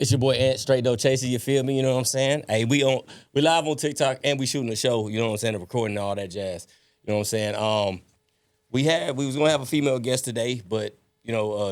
It's your boy Ant, Straight No Chaser, you feel me? You know what I'm saying? Hey, we live on TikTok and we shooting a show, you know what I'm saying, and recording and all that jazz. You know what I'm saying? We was gonna have a female guest today, but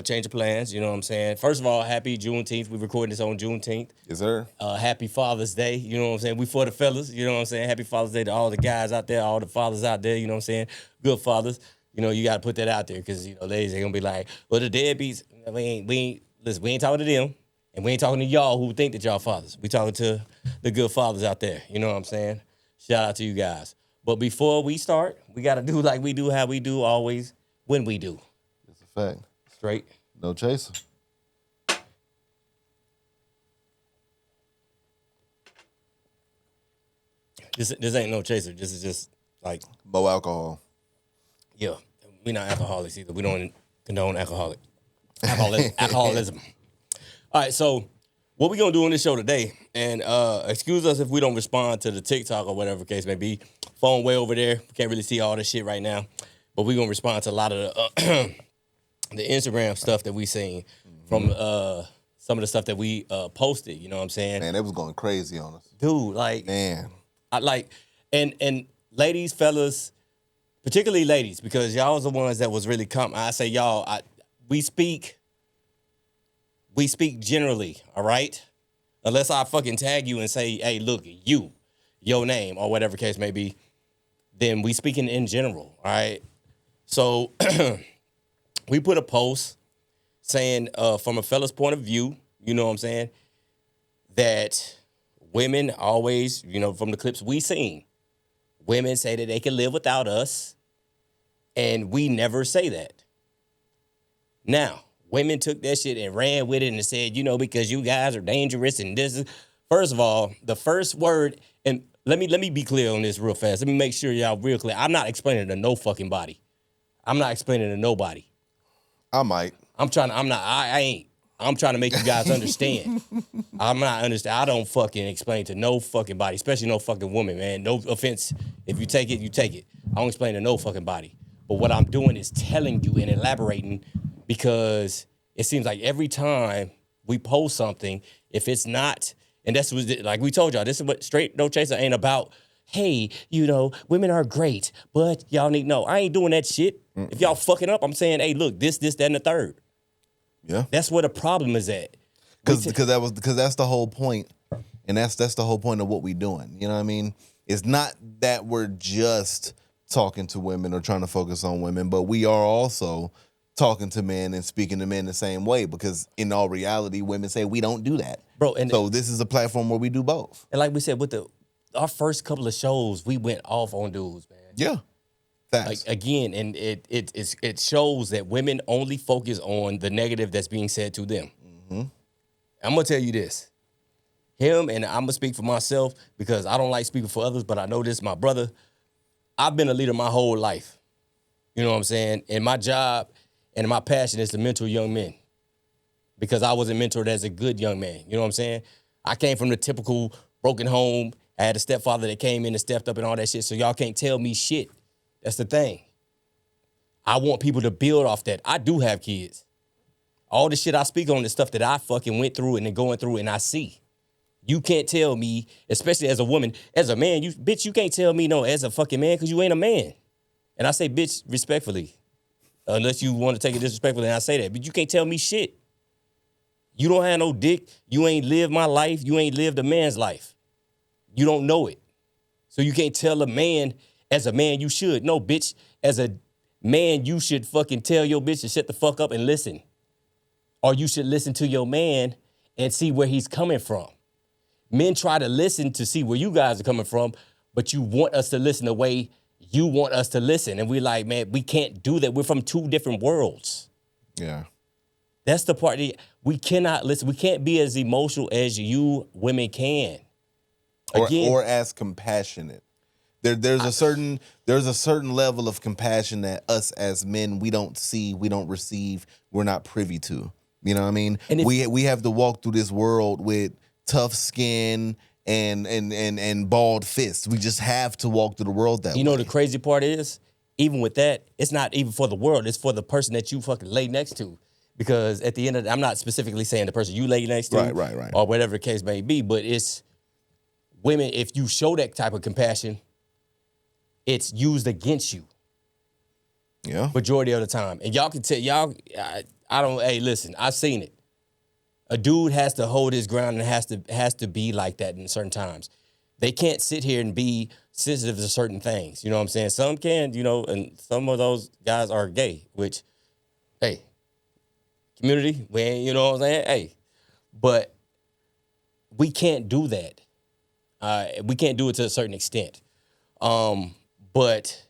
change of plans, you know what I'm saying? First of all, happy Juneteenth. We're recording this on Juneteenth. Yes, sir. Happy Father's Day, you know what I'm saying? We for the fellas, you know what I'm saying? Happy Father's Day to all the guys out there, all the fathers out there, you know what I'm saying? Good fathers. You know, you gotta put that out there because ladies are gonna be like, well, the deadbeats, we ain't talking to them. And we ain't talking to y'all who think that y'all fathers. We talking to the good fathers out there. You know what I'm saying? Shout out to you guys. But before we start, we got to do like we do, how we do always, when we do. It's a fact. Straight. No chaser. This ain't no chaser. This is just like... Low alcohol. Yeah. We not alcoholics either. We don't condone alcoholism. All right, so what we gonna do on this show today, and excuse us if we don't respond to the TikTok or whatever case may be. Phone way over there. We can't really see all this shit right now, but we gonna respond to a lot of the the Instagram stuff that we seen from some of the stuff that we posted. You know what I'm saying? Man, it was going crazy on us, dude. Like, man, and ladies, fellas, particularly ladies, because y'all was the ones that was really I say y'all. We speak generally, all right? Unless I fucking tag you and say, hey, look, your name, or whatever case may be, then we speaking in general, all right? So we put a post saying, from a fella's point of view, you know what I'm saying, that women always, from the clips we seen, women say that they can live without us, and we never say that. Now, women took that shit and ran with it and said, because you guys are dangerous and this is... First of all, the first word, and let me be clear on this real fast. Let me make sure y'all real clear. I'm not explaining to no fucking body. I'm not explaining to nobody. I might. I ain't. I'm trying to make you guys understand. I'm not understand. I don't fucking explain to no fucking body, especially no fucking woman, man. No offense. If you take it, you take it. I don't explain to no fucking body. But what I'm doing is telling you and elaborating, because it seems like every time we post something, if it's not, and that's what, like we told y'all, this is what Straight No Chaser ain't about. Hey, women are great, but y'all need to know, I ain't doing that shit. Mm-mm. If y'all fucking up, I'm saying, hey, look, this, that, and the third. Yeah. That's where the problem is at. Because that's the whole point. And that's the whole point of what we doing. You know what I mean? It's not that we're just talking to women or trying to focus on women, but we are also talking to men and speaking to men the same way, because in all reality, women say we don't do that. Bro, and so this is a platform where we do both. And like we said, with our first couple of shows, we went off on dudes, man. Yeah. Facts. Like, again, and it shows that women only focus on the negative that's being said to them. Mm-hmm. I'm going to tell you this. Him, and I'm going to speak for myself because I don't like speaking for others, but I know this, my brother. I've been a leader my whole life. You know what I'm saying? And my job and my passion is to mentor young men, because I wasn't mentored as a good young man. You know what I'm saying? I came from the typical broken home. I had a stepfather that came in and stepped up and all that shit, so y'all can't tell me shit. That's the thing. I want people to build off that. I do have kids. All the shit I speak on is stuff that I fucking went through and then going through and I see. You can't tell me, especially as a woman, as a man, you can't tell me no as a fucking man, because you ain't a man. And I say bitch respectfully. Unless you want to take it disrespectfully, and I say that. But you can't tell me shit. You don't have no dick. You ain't lived my life. You ain't lived a man's life. You don't know it. So you can't tell a man, as a man, you should. No, bitch, as a man, you should fucking tell your bitch to shut the fuck up and listen. Or you should listen to your man and see where he's coming from. Men try to listen to see where you guys are coming from, but you want us to listen the way you want us to listen. And we're like, man, we can't do that. We're from two different worlds. Yeah. That's the part that we cannot listen. We can't be as emotional as you women can. Again, or as compassionate. There's a certain level of compassion that us as men, we don't see, we don't receive, we're not privy to. You know what I mean? And we have to walk through this world with tough skin and bald fists. We just have to walk through the world that way. You know the crazy part is, even with that, it's not even for the world. It's for the person that you fucking lay next to. Because at the end of I'm not specifically saying the person you lay next to, right, or whatever the case may be, but it's women, if you show that type of compassion, it's used against you. Yeah. Majority of the time. And y'all can tell, I don't, hey, listen, I've seen it. A dude has to hold his ground and has to be like that in certain times. They can't sit here and be sensitive to certain things. You know what I'm saying? Some can, and some of those guys are gay, which, hey, community, you know what I'm saying? Hey, but we can't do that. We can't do it to a certain extent. But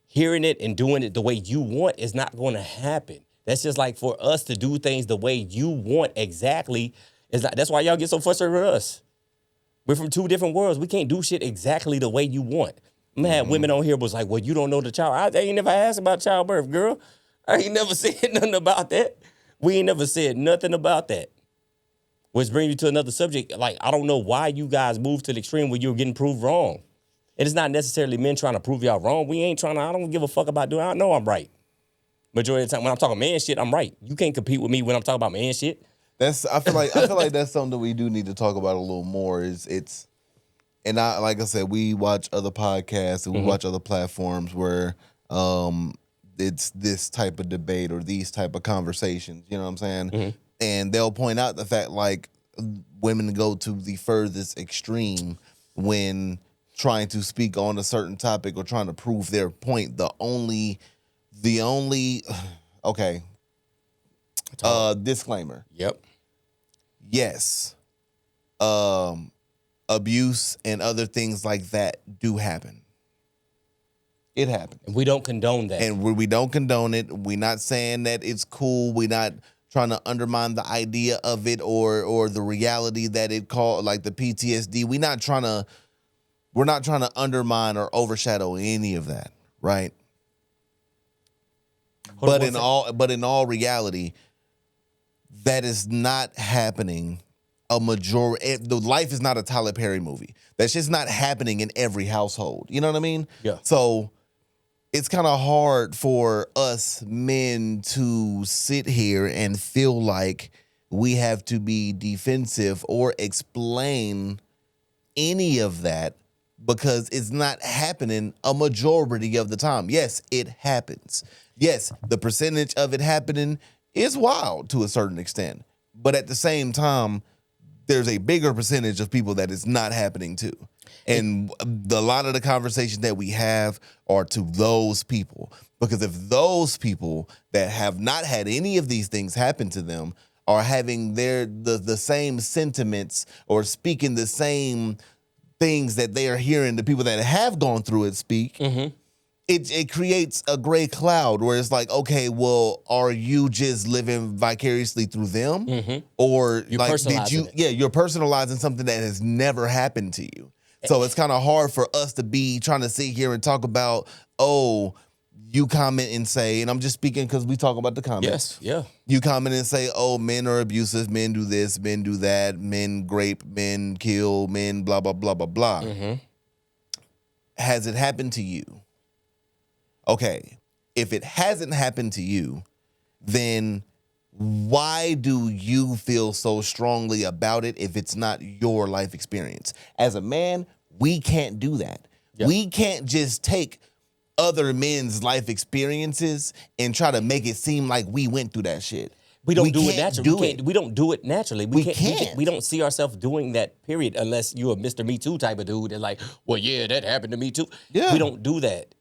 hearing it and doing it the way you want is not going to happen. That's just like for us to do things the way you want exactly. That's why y'all get so frustrated with us. We're from two different worlds. We can't do shit exactly the way you want. Man, women on here was like, well, you don't know the child. I ain't never asked about childbirth, girl. I ain't never said nothing about that. We ain't never said nothing about that. Which brings you to another subject. Like, I don't know why you guys moved to the extreme where you're getting proved wrong. And it's not necessarily men trying to prove y'all wrong. We ain't trying to, I don't give a fuck about doing it. I know I'm right. Majority of the time, when I'm talking man shit, I'm right. You can't compete with me when I'm talking about man shit. I feel like that's something that we do need to talk about a little more. And like I said, we watch other podcasts and we watch other platforms where it's this type of debate or these type of conversations. You know what I'm saying? Mm-hmm. And they'll point out the fact like women go to the furthest extreme when trying to speak on a certain topic or trying to prove their point. The only okay. Disclaimer. Yep. Yes. Abuse and other things like that do happen. It happens. And we don't condone that. And we don't condone it. We're not saying that it's cool. We're not trying to undermine the idea of it or the reality that it called, like the PTSD. We're not trying to undermine or overshadow any of that, right? But in all reality, that is not happening. The life is not a Tyler Perry movie. That's just not happening in every household. You know what I mean? Yeah. So it's kind of hard for us men to sit here and feel like we have to be defensive or explain any of that because it's not happening a majority of the time. Yes, it happens. Yes, the percentage of it happening is wild to a certain extent. But at the same time, there's a bigger percentage of people that it's not happening to. And a lot of the conversations that we have are to those people. Because if those people that have not had any of these things happen to them are having the same sentiments or speaking the same things that they are hearing the people that have gone through it speak, it creates a gray cloud where it's like, okay, well, are you just living vicariously through them? Or you're like, you're personalizing something that has never happened to you. So it's kind of hard for us to be trying to sit here and talk about, oh, you comment and say, and I'm just speaking because we talk about the comments. Yes, yeah. You comment and say, oh, men are abusive, men do this, men do that, men rape, men kill, men blah, blah, blah, blah, blah. Has it happened to you? Okay, if it hasn't happened to you, then why do you feel so strongly about it if it's not your life experience? As a man, we can't do that. Yeah. We can't just take other men's life experiences and try to make it seem like we went through that shit. We don't do it naturally. We don't do it naturally. We can't. We don't see ourselves doing that, period, unless you're a Mr. Me Too type of dude and like, well, yeah, that happened to me too. Yeah. We don't do that.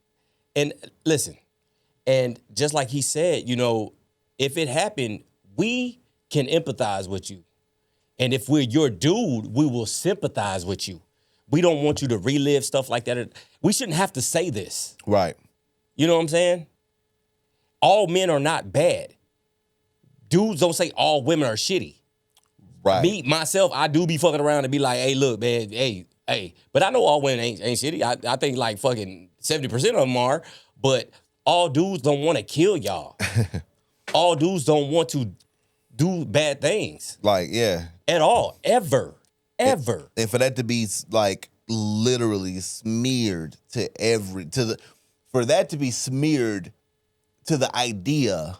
And listen, and just like he said, if it happened, we can empathize with you. And if we're your dude, we will sympathize with you. We don't want you to relive stuff like that. We shouldn't have to say this. Right. You know what I'm saying? All men are not bad. Dudes don't say all women are shitty. Right. Me, myself, I do be fucking around and be like, hey, look, man, hey. But I know all women ain't shitty. I think like fucking 70% of them are. But all dudes don't want to kill y'all. All dudes don't want to do bad things. Like, yeah. At all. Ever. And for that to be like literally smeared for that to be smeared to the idea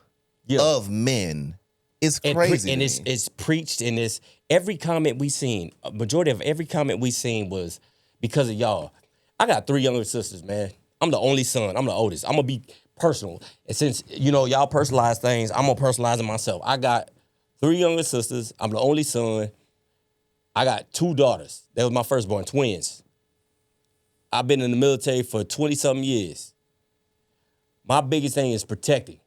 of men It's crazy. And it's preached in this. Every comment we seen, a majority of every comment we seen was because of y'all. I got 3 younger sisters, man. I'm the only son. I'm the oldest. I'm gonna be personal. And since y'all personalize things, I'm gonna personalize it myself. I got 3 younger sisters. I'm the only son. I got 2 daughters. That was my firstborn, twins. I've been in the military for 20-something years. My biggest thing is protecting.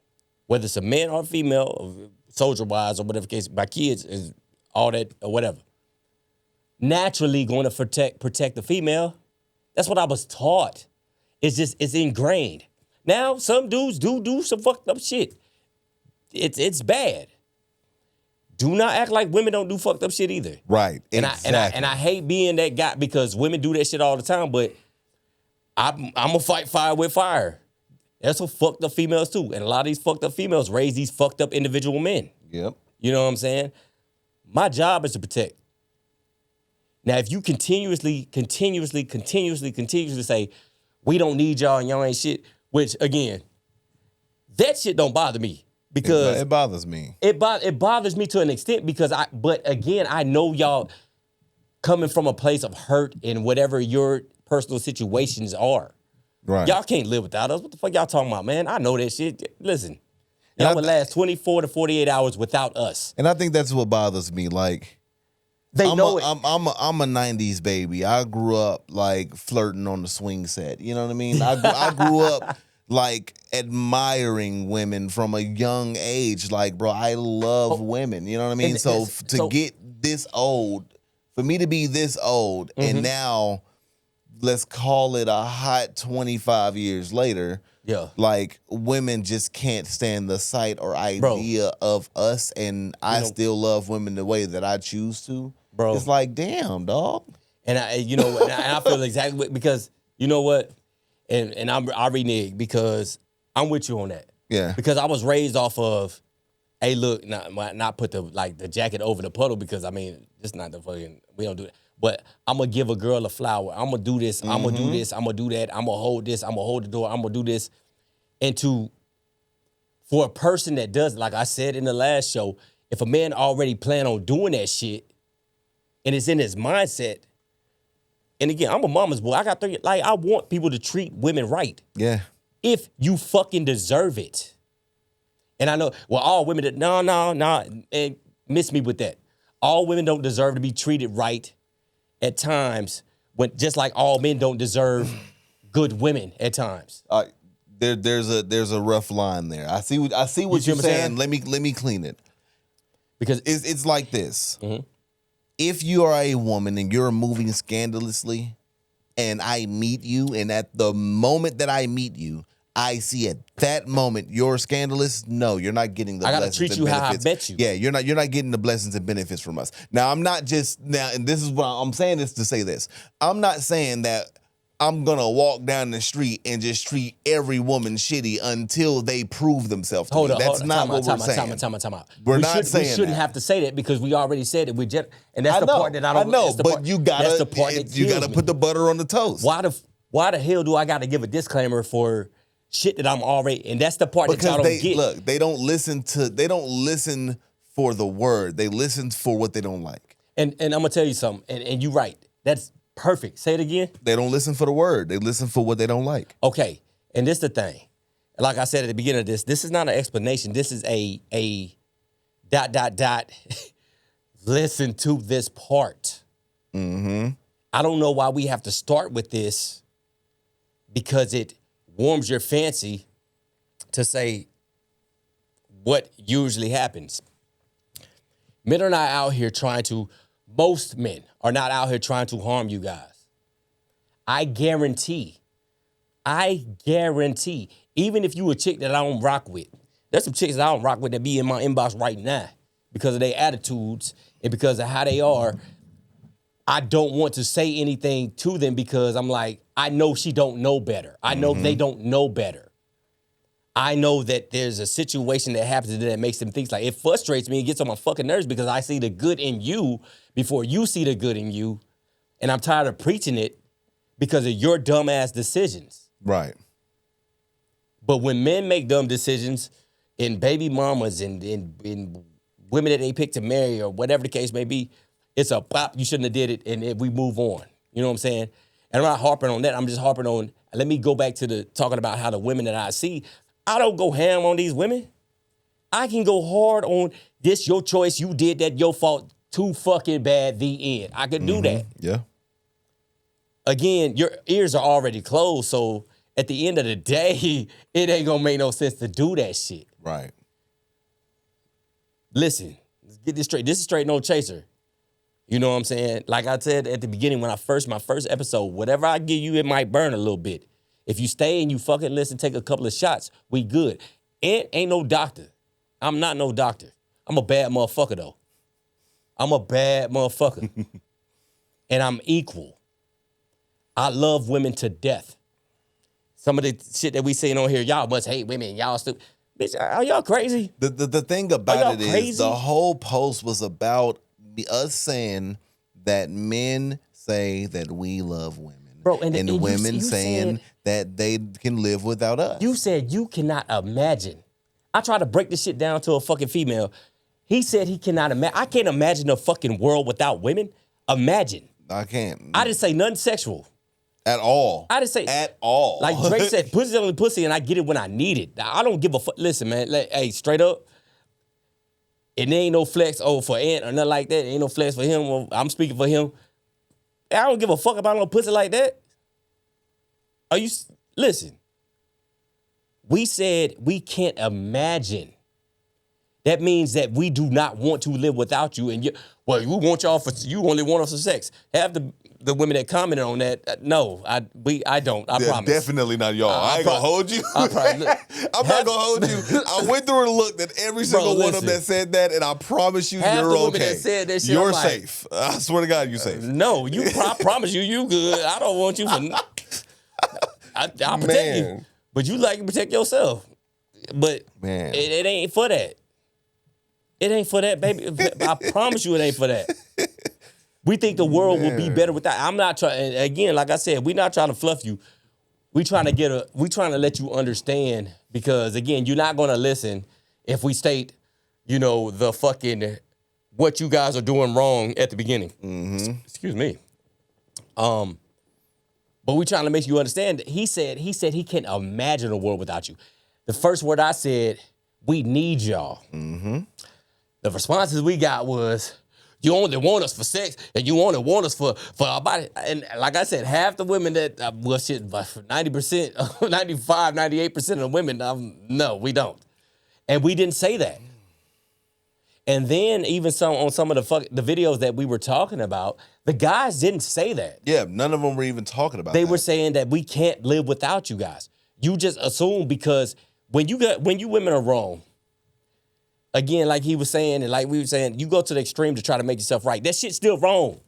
Whether it's a man or a female, or soldier-wise or whatever case, my kids is all that or whatever. Naturally going to protect the female. That's what I was taught. It's ingrained. Now, some dudes do some fucked up shit. It's bad. Do not act like women don't do fucked up shit either. Right. And I hate being that guy because women do that shit all the time, but I'm gonna fight fire with fire. There's some fucked up females too. And a lot of these fucked up females raise these fucked up individual men. Yep. You know what I'm saying? My job is to protect. Now, if you continuously say, we don't need y'all and y'all ain't shit, which again, that shit don't bother me. Because it bothers me. It bothers me to an extent because but again, I know y'all coming from a place of hurt in whatever your personal situations are. Right. Y'all can't live without us. What the fuck y'all talking about, man? I know that shit. Listen, y'all would last 24 to 48 hours without us. And I think that's what bothers me. Like, I'm a 90s baby. I grew up like flirting on the swing set. You know what I mean? I grew up like admiring women from a young age. Like, bro, I love women. You know what I mean? So to get this old, for me to be this old, and now let's call it a hot 25 years later, like women just can't stand the sight or idea of us, and I still love women the way that I choose to. Bro, it's like, damn, dog. And I feel exactly because you know what? And I renege because I'm with you on that. Yeah. Because I was raised off of, hey, look, not put the jacket over the puddle because I mean, it's not the fucking, we don't do that. But I'm gonna give a girl a flower. I'm gonna do this. I'm gonna do this. I'm gonna do that. I'm gonna hold this. I'm gonna hold the door. I'm gonna do this. And for a person that does, like I said in the last show, if a man already plan on doing that shit and it's in his mindset, and again, I'm a mama's boy. I got 3. Like, I want people to treat women right. Yeah. If you fucking deserve it. And I know, well, all women, no, and miss me with that. All women don't deserve to be treated right at times, when just like all men don't deserve good women at times. There's a rough line there. I see what you're saying. Let me clean it. Because it's like this. If you are a woman and you're moving scandalously, and I meet you, and at the moment that I meet you, I see at that moment you're scandalous. No, you're not getting the. I gotta blessings treat you and how benefits. I bet you. Yeah, you're not getting the blessings and benefits from us. Now, I'm not just now, and this is what I'm saying this to say this. I'm not saying that I'm gonna walk down the street and just treat every woman shitty until they prove themselves to me. That's not what we're saying. Time out. We're not saying we shouldn't that. have to say that because we already said it. And that's the part that I don't. I know, but that's you the part that you gotta put the butter on the toast. Why the hell do I got to give a disclaimer for shit that I'm already? And that's the part that y'all don't get. Look, they don't listen for the word. They listen for what they don't like. And I'm gonna tell you something. And you're right. That's perfect. Say it again. They don't listen for the word. They listen for what they don't like. Okay. And this the thing. Like I said at the beginning of this is not an explanation. This is a ... Listen to this part. I don't know why we have to start with this because it warms your fancy to say what usually happens. Men are not out here most men are not out here trying to harm you guys. I guarantee, even if you a chick that I don't rock with, there's some chicks that I don't rock with that be in my inbox right now because of their attitudes and because of how they are. I don't want to say anything to them because I'm like, I know she don't know better. I know they don't know better. I know that there's a situation that happens that makes them think like, it frustrates me and gets on my fucking nerves because I see the good in you before you see the good in you. And I'm tired of preaching it because of your dumbass decisions. Right. But when men make dumb decisions in baby mamas and women that they pick to marry or whatever the case may be, it's a pop. You shouldn't have did it, and we move on. You know what I'm saying? And I'm not harping on that. I'm just harping on. Let me go back to the talking about how the women that I see. I don't go ham on these women. I can go hard on this. Your choice. You did that. Your fault. Too fucking bad. The end. I could do that. Yeah. Again, your ears are already closed, so at the end of the day, it ain't gonna make no sense to do that shit. Right. Listen, let's get this straight. This is straight no chaser. You know what I'm saying? Like I said at the beginning when my first episode, whatever I give you, it might burn a little bit. If you stay and you fucking listen, take a couple of shots, we good. And ain't no doctor. I'm not no doctor. I'm a bad motherfucker though. I'm a bad motherfucker. And I'm equal. I love women to death. Some of the shit that we saying on here, y'all must hate women. Y'all stupid. Bitch, are y'all crazy? The thing about it crazy? is the whole post was about us saying that men say that we love women. Bro, and women you saying that they can live without us. You said you cannot imagine. I tried to break this shit down to a fucking female. He said he cannot imagine. I can't imagine a fucking world without women. Imagine. I can't. I didn't say nothing sexual. At all. I didn't say. At all. Like Drake said, pussy's only pussy, and I get it when I need it. I don't give a fuck. Listen, man. Like, hey, straight up. And there ain't no flex for Ant or nothing like that. Ain't no flex for him. I'm speaking for him. I don't give a fuck about no pussy like that. Listen. We said we can't imagine. That means that we do not want to live without you. And we want y'all you only want us for sex. Half the women that commented on that, no, I don't. I promise. Definitely not y'all. I ain't gonna hold you. I'm not gonna hold you. I went through and looked at every single one of them that said that, and I promise you, half you're the okay. women that said that shit, you're safe. I swear to God, you're safe. No, I promise you good. I don't want you for. I'll protect you, but you like to protect yourself. But man, it ain't for that. It ain't for that, baby. I promise you it ain't for that. We think the world would be better without. I'm not trying, again, like I said, we're not trying to fluff you. We trying to let you understand because, again, you're not going to listen if we state, the fucking, what you guys are doing wrong at the beginning. Mm-hmm. Excuse me. But we trying to make you understand. He said he can't imagine a world without you. The first word I said, we need y'all. Mm-hmm. The responses we got was, you only want us for sex, and you only want us for our body. And like I said, half the women that, 90%, 95, 98% of the women, no, we don't. And we didn't say that. And then even on some of the videos that we were talking about, the guys didn't say that. Yeah, none of them were even talking about that. They were saying that we can't live without you guys. You just assume because when you women are wrong, again, like he was saying, and like we were saying, you go to the extreme to try to make yourself right. That shit's still wrong.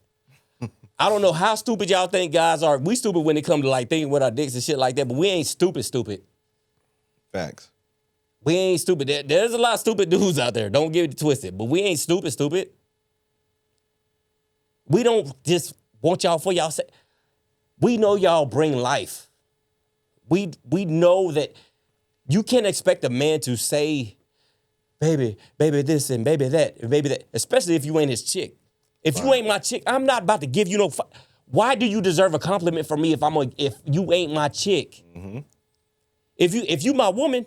I don't know how stupid y'all think guys are. We stupid when it comes to like thinking with our dicks and shit like that, but we ain't stupid. Facts. We ain't stupid. There's a lot of stupid dudes out there. Don't get it twisted. But we ain't stupid. We don't just want y'all for y'all. We know y'all bring life. We know that you can't expect a man to say, baby this and baby that, and baby that, especially if you ain't his chick. If you ain't my chick, I'm not about to give you no. Why do you deserve a compliment from me if you ain't my chick? Mm-hmm. If you my woman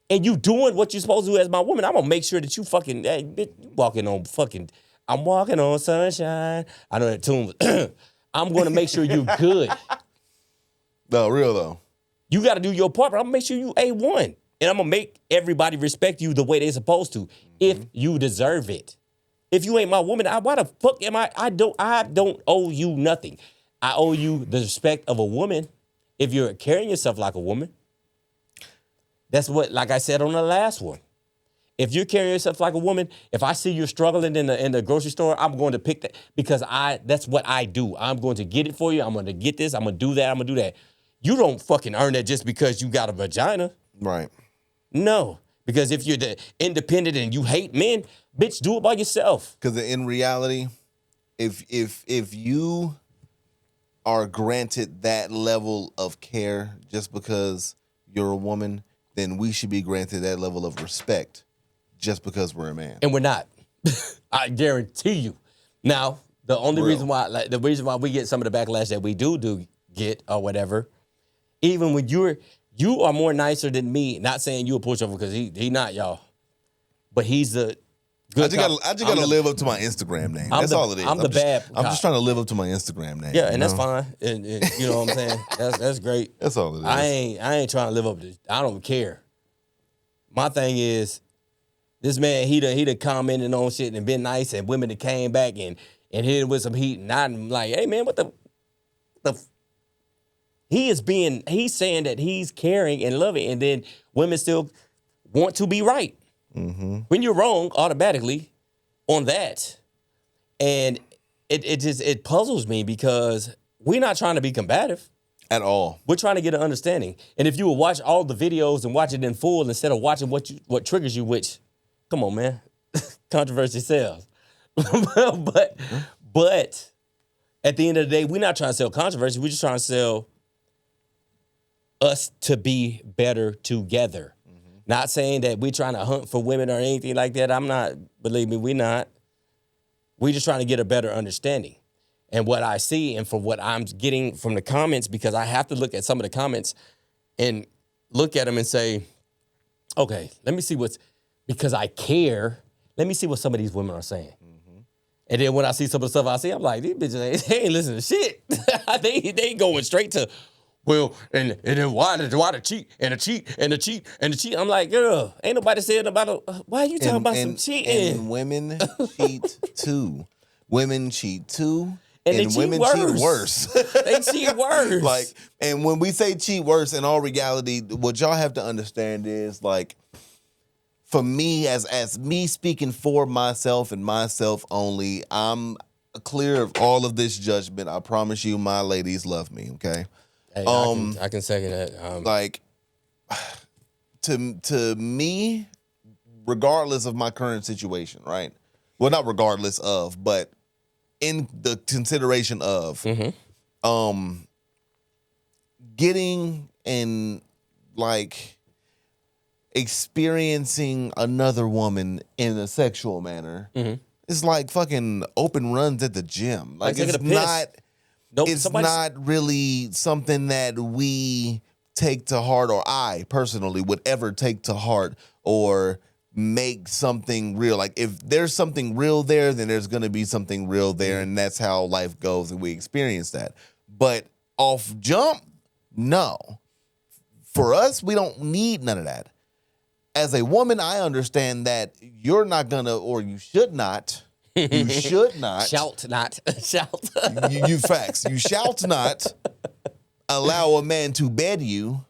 and you doing what you're supposed to do as my woman, I'm gonna make sure that you fucking bitch, you walking on fucking. I'm walking on sunshine. I know that tune. I'm gonna make sure you good. No, real though. You got to do your part, but I'm gonna make sure you A1. And I'm going to make everybody respect you the way they're supposed to, if you deserve it. If you ain't my woman, why the fuck am I? I don't owe you nothing. I owe you the respect of a woman if you're carrying yourself like a woman. That's what, like I said on the last one. If you're carrying yourself like a woman, if I see you struggling in the grocery store, I'm going to pick that because that's what I do. I'm going to get it for you. I'm going to get this. I'm going to do that. I'm going to do that. You don't fucking earn that just because you got a vagina. Right. No, because if you're the independent and you hate men, bitch, do it by yourself. Because in reality, if you are granted that level of care just because you're a woman, then we should be granted that level of respect just because we're a man. And we're not. I guarantee you. Now, the only reason why, the reason why we get some of the backlash that we do get or whatever, even when you are more nicer than me. Not saying you a pushover because he not, y'all, but he's the good. I just gotta live up to my Instagram name. That's all it is. I'm just trying to live up to my Instagram name. Yeah, and that's fine. And you know what I'm saying? That's great. That's all it is. I ain't trying to live up to. I don't care. My thing is, this man he done commented on shit and been nice, and women that came back and hit him with some heat, and I'm like, hey man, what the he's saying that he's caring and loving, and then women still want to be right. Mm-hmm. When you're wrong, automatically on that. And it puzzles me because we're not trying to be combative. At all. We're trying to get an understanding. And if you would watch all the videos and watch it in full instead of watching what triggers you, which, come on, man, controversy sells. but at the end of the day, we're not trying to sell controversy. We're just trying to sell us to be better together. Mm-hmm. Not saying that we're trying to hunt for women or anything like that. I'm not, believe me, we're not. We're just trying to get a better understanding. And what I see and from what I'm getting from the comments, because I have to look at some of the comments and look at them and say, okay, let me see because I care, let me see what some of these women are saying. Mm-hmm. And then when I see some of the stuff I see, I'm like, these bitches they ain't listening to shit. they going straight to, well, and then why to cheat and a cheat and a cheat and a cheat? I'm like, girl, ain't nobody saying about why are you talking about some cheating? And women cheat too. Women cheat too. And women cheat worse. They cheat worse. And when we say cheat worse, in all reality, what y'all have to understand is, like, for me, as me speaking for myself and myself only, I'm clear of all of this judgment. I promise you, my ladies love me. Okay. Hey, I can second that. Like, to me, regardless of my current situation, right? Well, not regardless of, but in the consideration of getting and like experiencing another woman in a sexual manner, it's like fucking open runs at the gym. Like it's not. Nope, it's not really something that we take to heart, or I personally would ever take to heart or make something real. Like, if there's something real there, then there's going to be something real there, and that's how life goes, and we experience that. But off jump, no. For us, we don't need none of that. As a woman, I understand that you're not going to, or you should not, you should not. Shout not. Shout. You facts. You shalt not allow a man to bed you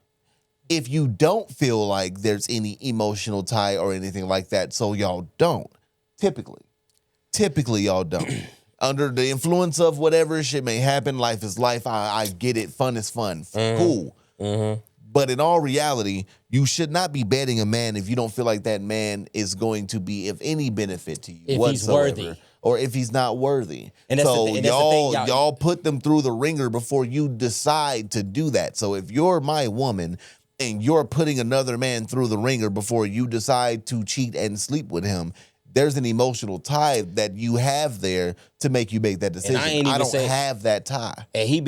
if you don't feel like there's any emotional tie or anything like that. So y'all don't. Typically y'all don't. Under the influence of whatever shit may happen, life is life. I get it. Fun is fun. Cool. Mm-hmm. But in all reality, you should not be bedding a man if you don't feel like that man is going to be of any benefit to you if whatsoever, he's worthy, or if he's not worthy. And that's so the thing, y'all put them through the ringer before you decide to do that. So if you're my woman and you're putting another man through the ringer before you decide to cheat and sleep with him, there's an emotional tie that you have there to make you make that decision. I don't have that tie. And he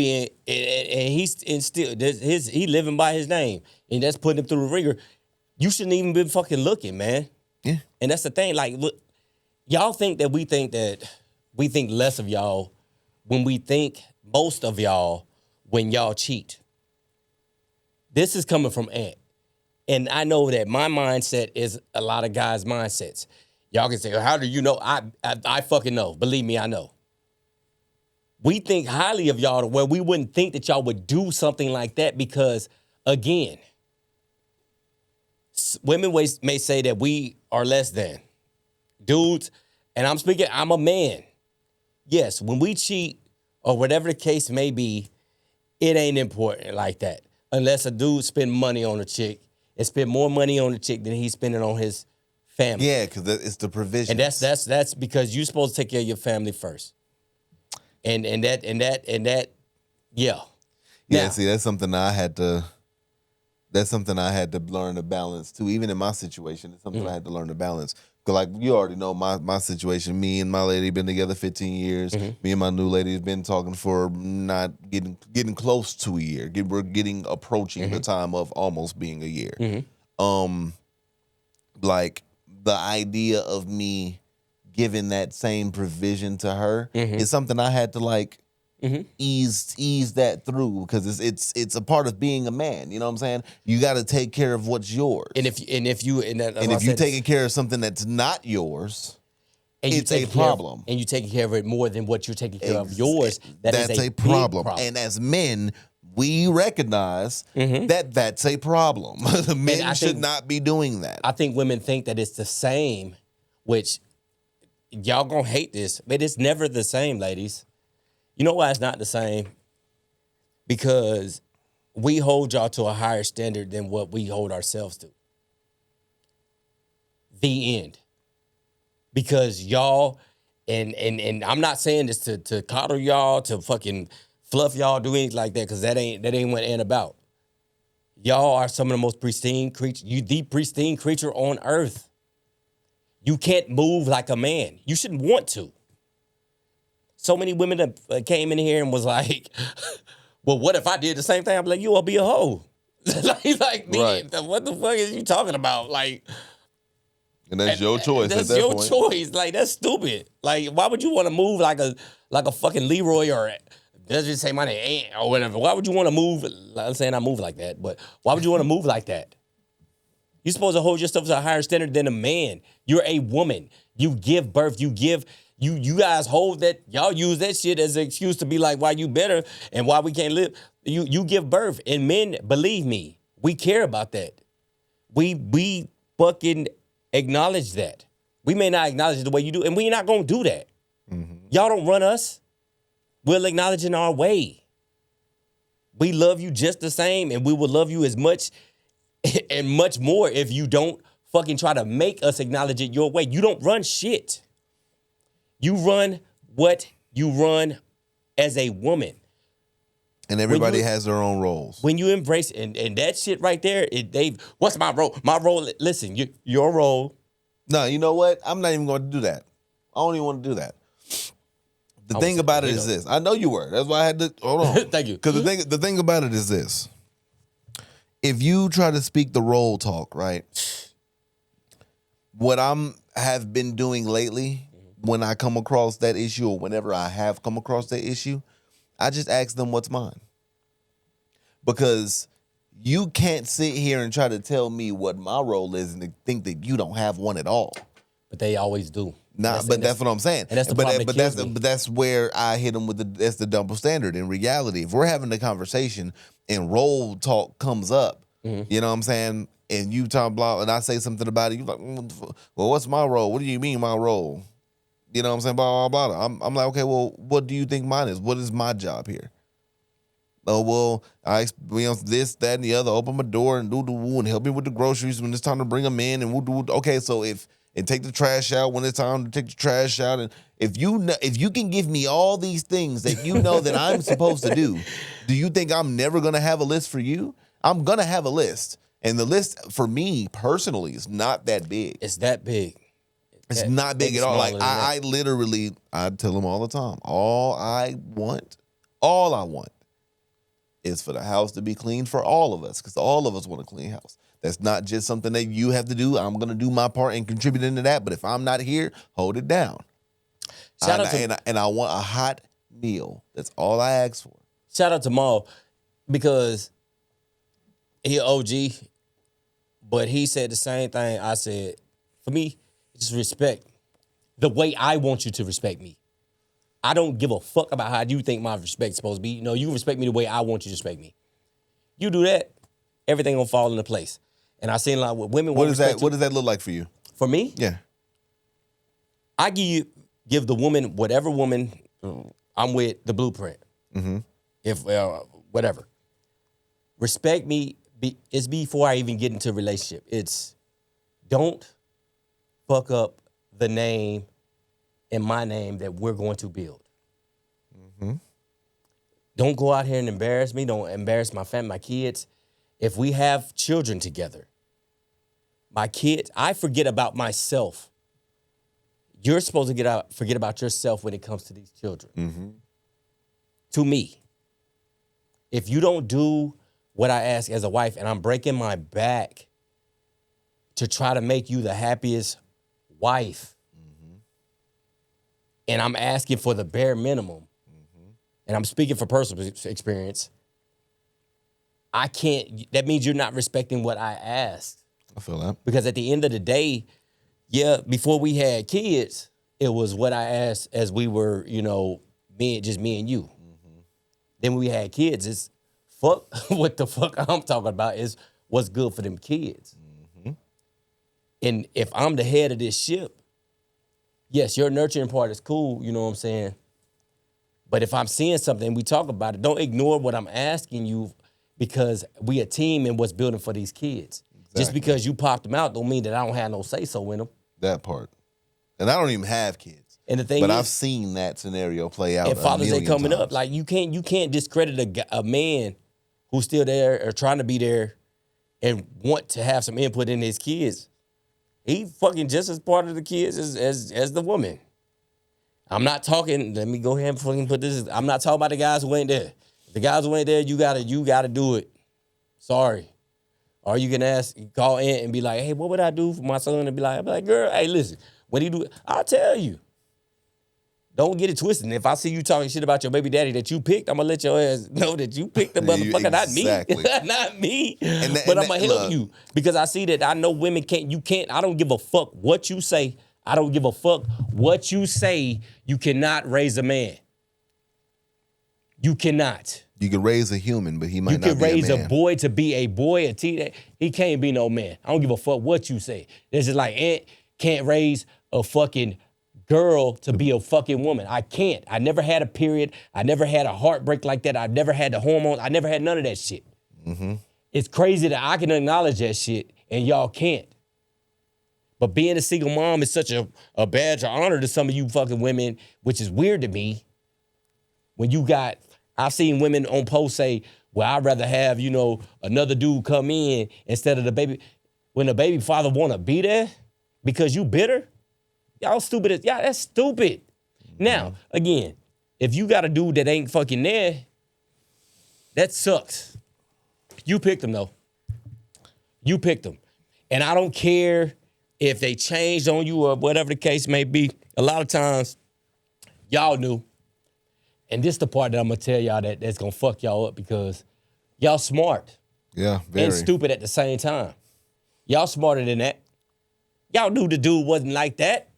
living by his name, and that's putting him through the ringer. You shouldn't even been fucking looking, man. Yeah. And that's the thing. Like, look, y'all think that we think less of y'all when we think most of y'all when y'all cheat. This is coming from Ant. And I know that my mindset is a lot of guys' mindsets. Y'all can say, how do you know? I fucking know. Believe me, I know. We think highly of y'all to where we wouldn't think that y'all would do something like that because, again, women may say that we are less than. Dudes, and I'm a man. Yes, when we cheat or whatever the case may be, it ain't important like that. Unless a dude spend money on a chick and spend more money on the chick than he's spending on his family. Yeah, because it's the provision. And that's because you're supposed to take care of your family first. And that, yeah. Yeah, now, see, that's something I had to That's something I had to learn to balance too. Even in my situation, it's something I had to learn to balance. Cause like you already know my situation. Me and my lady been together 15 years. Me and my new lady has been talking for not getting close to a year. We're approaching the time of almost being a year. Like the idea of me giving that same provision to her is something I had to like ease that through, because it's a part of being a man. You know what I'm saying? You got to take care of what's yours. And if you're taking care of something that's not yours, it's a problem. And you're taking care of it more than what you're taking care of yours. That's a problem. And as men, we recognize that that's a problem. The men should not be doing that. I think women think that it's the same, which y'all gonna hate this, but it's never the same, ladies. You know why it's not the same? Because we hold y'all to a higher standard than what we hold ourselves to. The end. Because y'all, and I'm not saying this to coddle y'all, to fucking fluff y'all, do anything like that, because that ain't what it ain't about. Y'all are some of the most pristine creatures. You the pristine creature on earth. You can't move like a man. You shouldn't want to. So many women that came in here and was like, well, what if I did the same thing? I'm like, you will be a hoe. like right. What the fuck is you talking about? Like, and that's your choice. That's at that your point. choice. Like, that's stupid. Like, why would you want to move like a fucking Leroy, or let's just say my name or whatever? Why would you want to move? I'm saying I move like that, but why would you want to move like that? You're supposed to hold yourself to a higher standard than a man. You're a woman. You give birth. You guys hold that. Y'all use that shit as an excuse to be like, why you better and why we can't live. You give birth. And men, believe me, we care about that. We fucking acknowledge that. We may not acknowledge it the way you do, and we're not going to do that. Y'all don't run us. We'll acknowledge in our way. We love you just the same, and we will love you as much and much more if you don't fucking try to make us acknowledge it your way. You don't run shit. You run what you run as a woman. And everybody has their own roles. When you embrace, and that shit right there, what's my role? My role, listen, your role. No, you know what? I'm not even going to do that. I don't even want to do that. The thing about it is this. I know you were. That's why I had to, hold on. Thank you. Because the thing about it is this. If you try to speak the role talk, right? What have been doing lately, when I come across that issue, or whenever I have come across that issue, I just ask them what's mine. Because you can't sit here and try to tell me what my role is and think that you don't have one at all. But they always do. That's what I'm saying. And that's the problem. But that's where I hit them with that's the double standard. In reality, if we're having a conversation and role talk comes up, you know what I'm saying, and you talk blah, and I say something about it, you like, well, what's my role? What do you mean my role? You know what I'm saying? Blah, blah, blah. I'm like, okay, well, what do you think mine is? What is my job here? Oh, well, this, that, and the other. Open my door and do and help me with the groceries when it's time to bring them in, and we'll do. Okay, so and take the trash out when it's time to take the trash out, and if you can give me all these things that you know that I'm supposed to do you think I'm never gonna have a list for you? I'm gonna have a list, and the list for me personally is not that big. It's that big. It's not big at all. Like I literally, I tell them all the time, all I want is for the house to be clean for all of us, because all of us want a clean house. That's not just something that you have to do. I'm going to do my part and contribute into that, but if I'm not here, hold it down. And I want a hot meal. That's all I ask for. Shout out to Maul, because he OG, but he said the same thing I said. For me, just respect the way I want you to respect me. I don't give a fuck about how you think my respect's supposed to be. No, you respect me the way I want you to respect me. You do that, everything gonna fall into place. And I seen a lot with women. What does that look like for you? For me? Yeah. I give the woman, whatever woman I'm with, the blueprint. If whatever. Respect me. It's before I even get into a relationship. It's don't fuck up the name and my name that we're going to build. Don't go out here and embarrass me. Don't embarrass my family, my kids. if we have children together, my kids, I forget about myself. You're supposed to forget about yourself when it comes to these children. Mm-hmm. To me, if you don't do what I ask as a wife and I'm breaking my back to try to make you the happiest wife, and I'm asking for the bare minimum, and I'm speaking for personal experience, I can't, that means you're not respecting what I asked. I feel that. Because at the end of the day, yeah, before we had kids, it was what I asked as we were, you know, me and you. Mm-hmm. Then when we had kids, it's fuck what the fuck I'm talking about is what's good for them kids. Mm-hmm. And if I'm the head of this ship, yes, your nurturing part is cool, you know what I'm saying? But if I'm seeing something, we talk about it, don't ignore what I'm asking you because we a team and what's building for these kids. Exactly. Just because you popped them out don't mean that I don't have no say-so in them. That part. And I don't even have kids. And the thing but is, I've seen that scenario play out. And Father's Day coming times. up, like you can't discredit a man who's still there or trying to be there and want to have some input in his kids. He fucking just as part of the kids as the woman. I'm not talking, let me go ahead and fucking put this, I'm not talking about the guys who ain't there. The guys who ain't there, you gotta do it. Sorry. Or you can call in and be like, hey, what would I do for my son? And I'll be like, girl, hey, listen, when he do it, I'll tell you. Don't get it twisted. And if I see you talking shit about your baby daddy that you picked, I'm gonna let your ass know that you picked the motherfucker, exactly. not me. But I'm gonna help you because I see that I know women can't, I don't give a fuck what you say. I don't give a fuck what you say. You cannot raise a man. You cannot. You can raise a human, but he might not be a man. You can raise a boy to be a boy, a teen. He can't be no man. I don't give a fuck what you say. This is like Aunt can't raise a fucking girl to be a fucking woman. I can't. I never had a period. I never had a heartbreak like that. I never had the hormones. I never had none of that shit. Mm-hmm. It's crazy that I can acknowledge that shit and y'all can't. But being a single mom is such a badge of honor to some of you fucking women, which is weird to me. When you got, I've seen women on posts say, well, I'd rather have, you know, another dude come in instead of the baby. When the baby father want to be there because you bitter, y'all stupid as, yeah, that's stupid. Mm-hmm. Now, again, if you got a dude that ain't fucking there, that sucks. You picked him, though. You picked him. And I don't care if they changed on you or whatever the case may be. A lot of times, y'all knew. And this the part that I'm going to tell y'all that's going to fuck y'all up because y'all smart. Yeah, very. And stupid at the same time. Y'all smarter than that. Y'all knew the dude wasn't like that.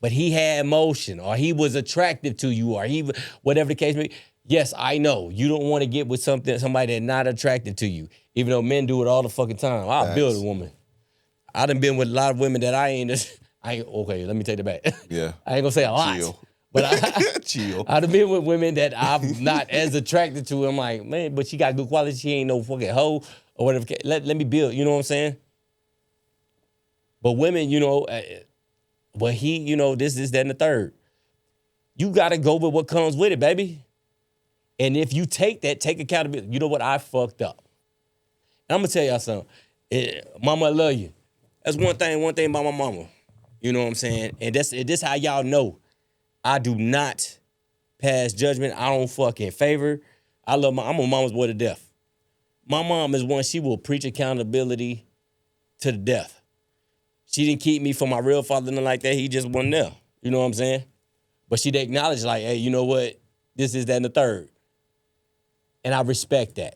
But he had emotion or he was attractive to you or he, whatever the case may be. Yes, I know. You don't want to get with somebody that's not attractive to you. Even though men do it all the fucking time. I'll build a woman. I done been with a lot of women that I ain't okay, let me take it back. Yeah. I ain't gonna say a lot. Chill. But Chill. I've been with women that I'm not as attracted to. I'm like, man, but she got good quality. She ain't no fucking hoe or whatever. Let me build, you know what I'm saying? But women, you know, but he, you know, this, that, and the third. You gotta go with what comes with it, baby. And if you take accountability. You know what? I fucked up. And I'm gonna tell y'all something. Mama, I love you. That's one thing about my mama. You know what I'm saying? And this how y'all know. I do not pass judgment. I don't fucking favor. I'm a mama's boy to death. My mom is one, she will preach accountability to the death. She didn't keep me from my real father, nothing like that. He just wasn't there. You know what I'm saying? But she'd acknowledge like, hey, you know what? This, that, and the third. And I respect that.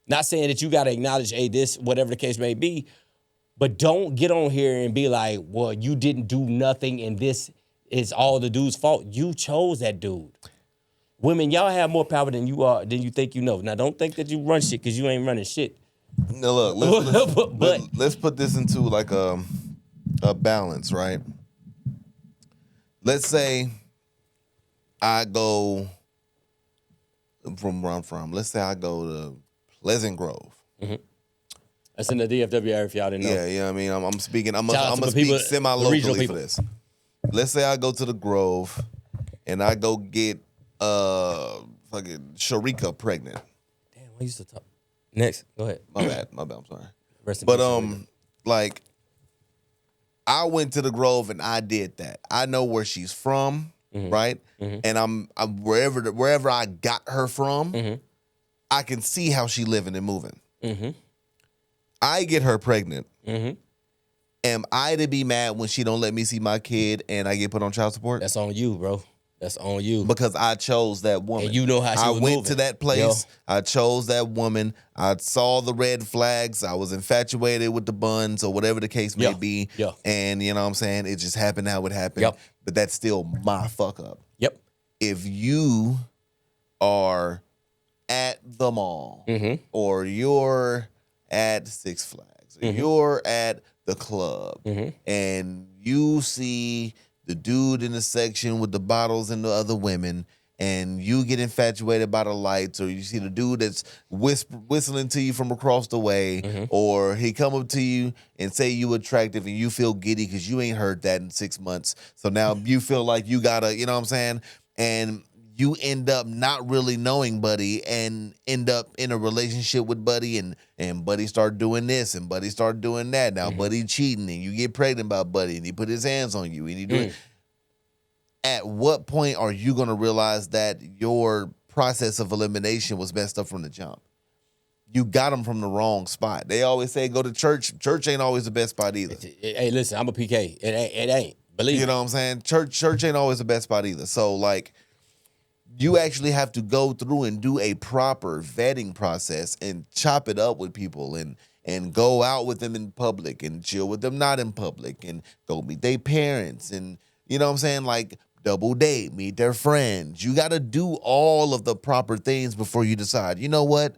Not saying that you got to acknowledge, hey, this, whatever the case may be, but don't get on here and be like, well, you didn't do nothing and this is all the dude's fault. You chose that dude. Women, y'all have more power than you think you know. Now, don't think that you run shit because you ain't running shit. No, look, let's put this into like a balance, right? Let's say I go from where I'm from. Let's say I go to Pleasant Grove. Mm-hmm. That's in the DFW area if y'all didn't know. Yeah, I mean, I'm gonna speak semi-locally for this. Let's say I go to the Grove and I go get fucking Sharika pregnant. Damn, used to talk. Next, go ahead. My bad. I'm sorry. Rest in But peace, like, I went to the Grove and I did that. I know where she's from, right? And I'm wherever I got her from, I can see how she living and moving. I get her pregnant. Am I to be mad when she don't let me see my kid and I get put on child support? That's on you, bro. That's on you. Because I chose that woman. And you know how she was went moving. to that place. Yo. I chose that woman. I saw the red flags. I was infatuated with the buns or whatever the case may be. And you know what I'm saying? It just happened how it happened. But that's still my fuck up. If you are at the mall or you're at Six Flags or you're at the club and you see the dude in the section with the bottles and the other women and you get infatuated by the lights, or you see the dude that's whistling to you from across the way, or he come up to you and say you attractive and you feel giddy because you ain't heard that in 6 months. So now you feel like you gotta, you know what I'm saying? And you end up not really knowing Buddy and end up in a relationship with Buddy, and Buddy start doing this and Buddy start doing that. Now Buddy cheating and you get pregnant by Buddy and he put his hands on you and he do it. At what point are you going to realize that your process of elimination was messed up from the jump? You got them from the wrong spot. They always say go to church. Church ain't always the best spot either. Hey, listen, I'm a PK. It ain't. Believe you know what I'm saying? Church ain't always the best spot either. So like, you actually have to go through and do a proper vetting process and chop it up with people and go out with them in public and chill with them not in public and go meet their parents and, you know what I'm saying? Like, double date, meet their friends. You got to do all of the proper things before you decide, you know what?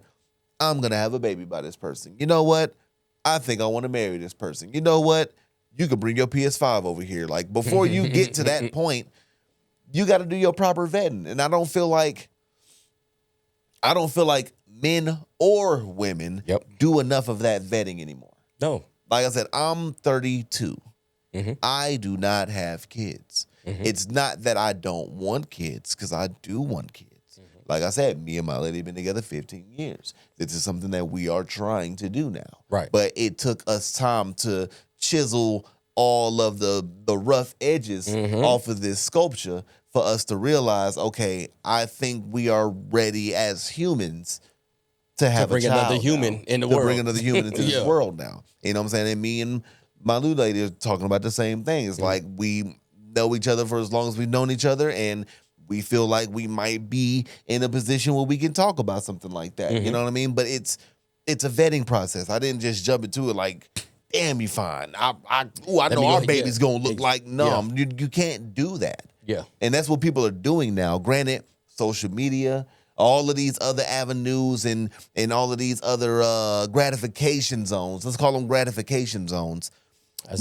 I'm going to have a baby by this person. You know what? I think I want to marry this person. You know what? You could bring your PS5 over here. Like, before you get to that point, you got to do your proper vetting. And I don't feel like men or women do enough of that vetting anymore. No. Like I said, I'm 32. I do not have kids. It's not that I don't want kids, because I do want kids. Like I said, me and my lady have been together 15 years. This is something that we are trying to do now. Right. But it took us time to chisel all of the rough edges off of this sculpture for us to realize, okay, I think we are ready as humans to have bring a child another human now, in the world. To bring another human into this world now. You know what I'm saying? And me and my new lady are talking about the same thing. It's like we know each other for as long as we've known each other, and we feel like we might be in a position where we can talk about something like that. You know what I mean? But it's a vetting process. I didn't just jump into it like, damn, you fine. I know our baby's gonna look like. No, you can't do that. Yeah. And that's what people are doing now. Granted, social media, all of these other avenues and all of these other gratification zones, let's call them gratification zones,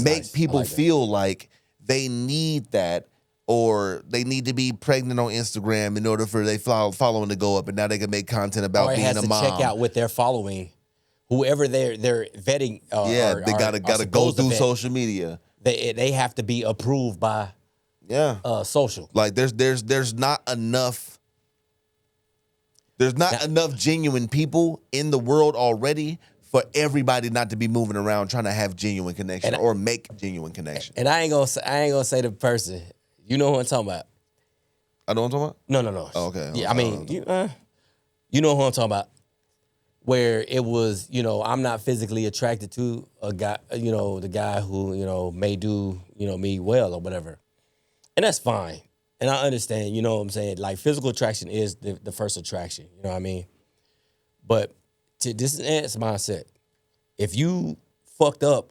make people feel like they need that, or they need to be pregnant on Instagram in order for their following to go up, and now they can make content about being a mom. Check out what they're following, whoever they're vetting. They gotta go through social media. They have to be approved by social. Like there's not enough. There's not enough genuine people in the world already for everybody not to be moving around trying to have genuine connection or make genuine connection. And I ain't gonna say the person. You know who I'm talking about? I know what I'm talking about? No. Oh, okay. Yeah, I mean, you know who I'm talking about. Where it was, I'm not physically attracted to a guy, the guy who, may do, me well or whatever. And that's fine. And I understand, you know what I'm saying? Like, physical attraction is the first attraction, you know what I mean? But to this enhanced mindset, if you fucked up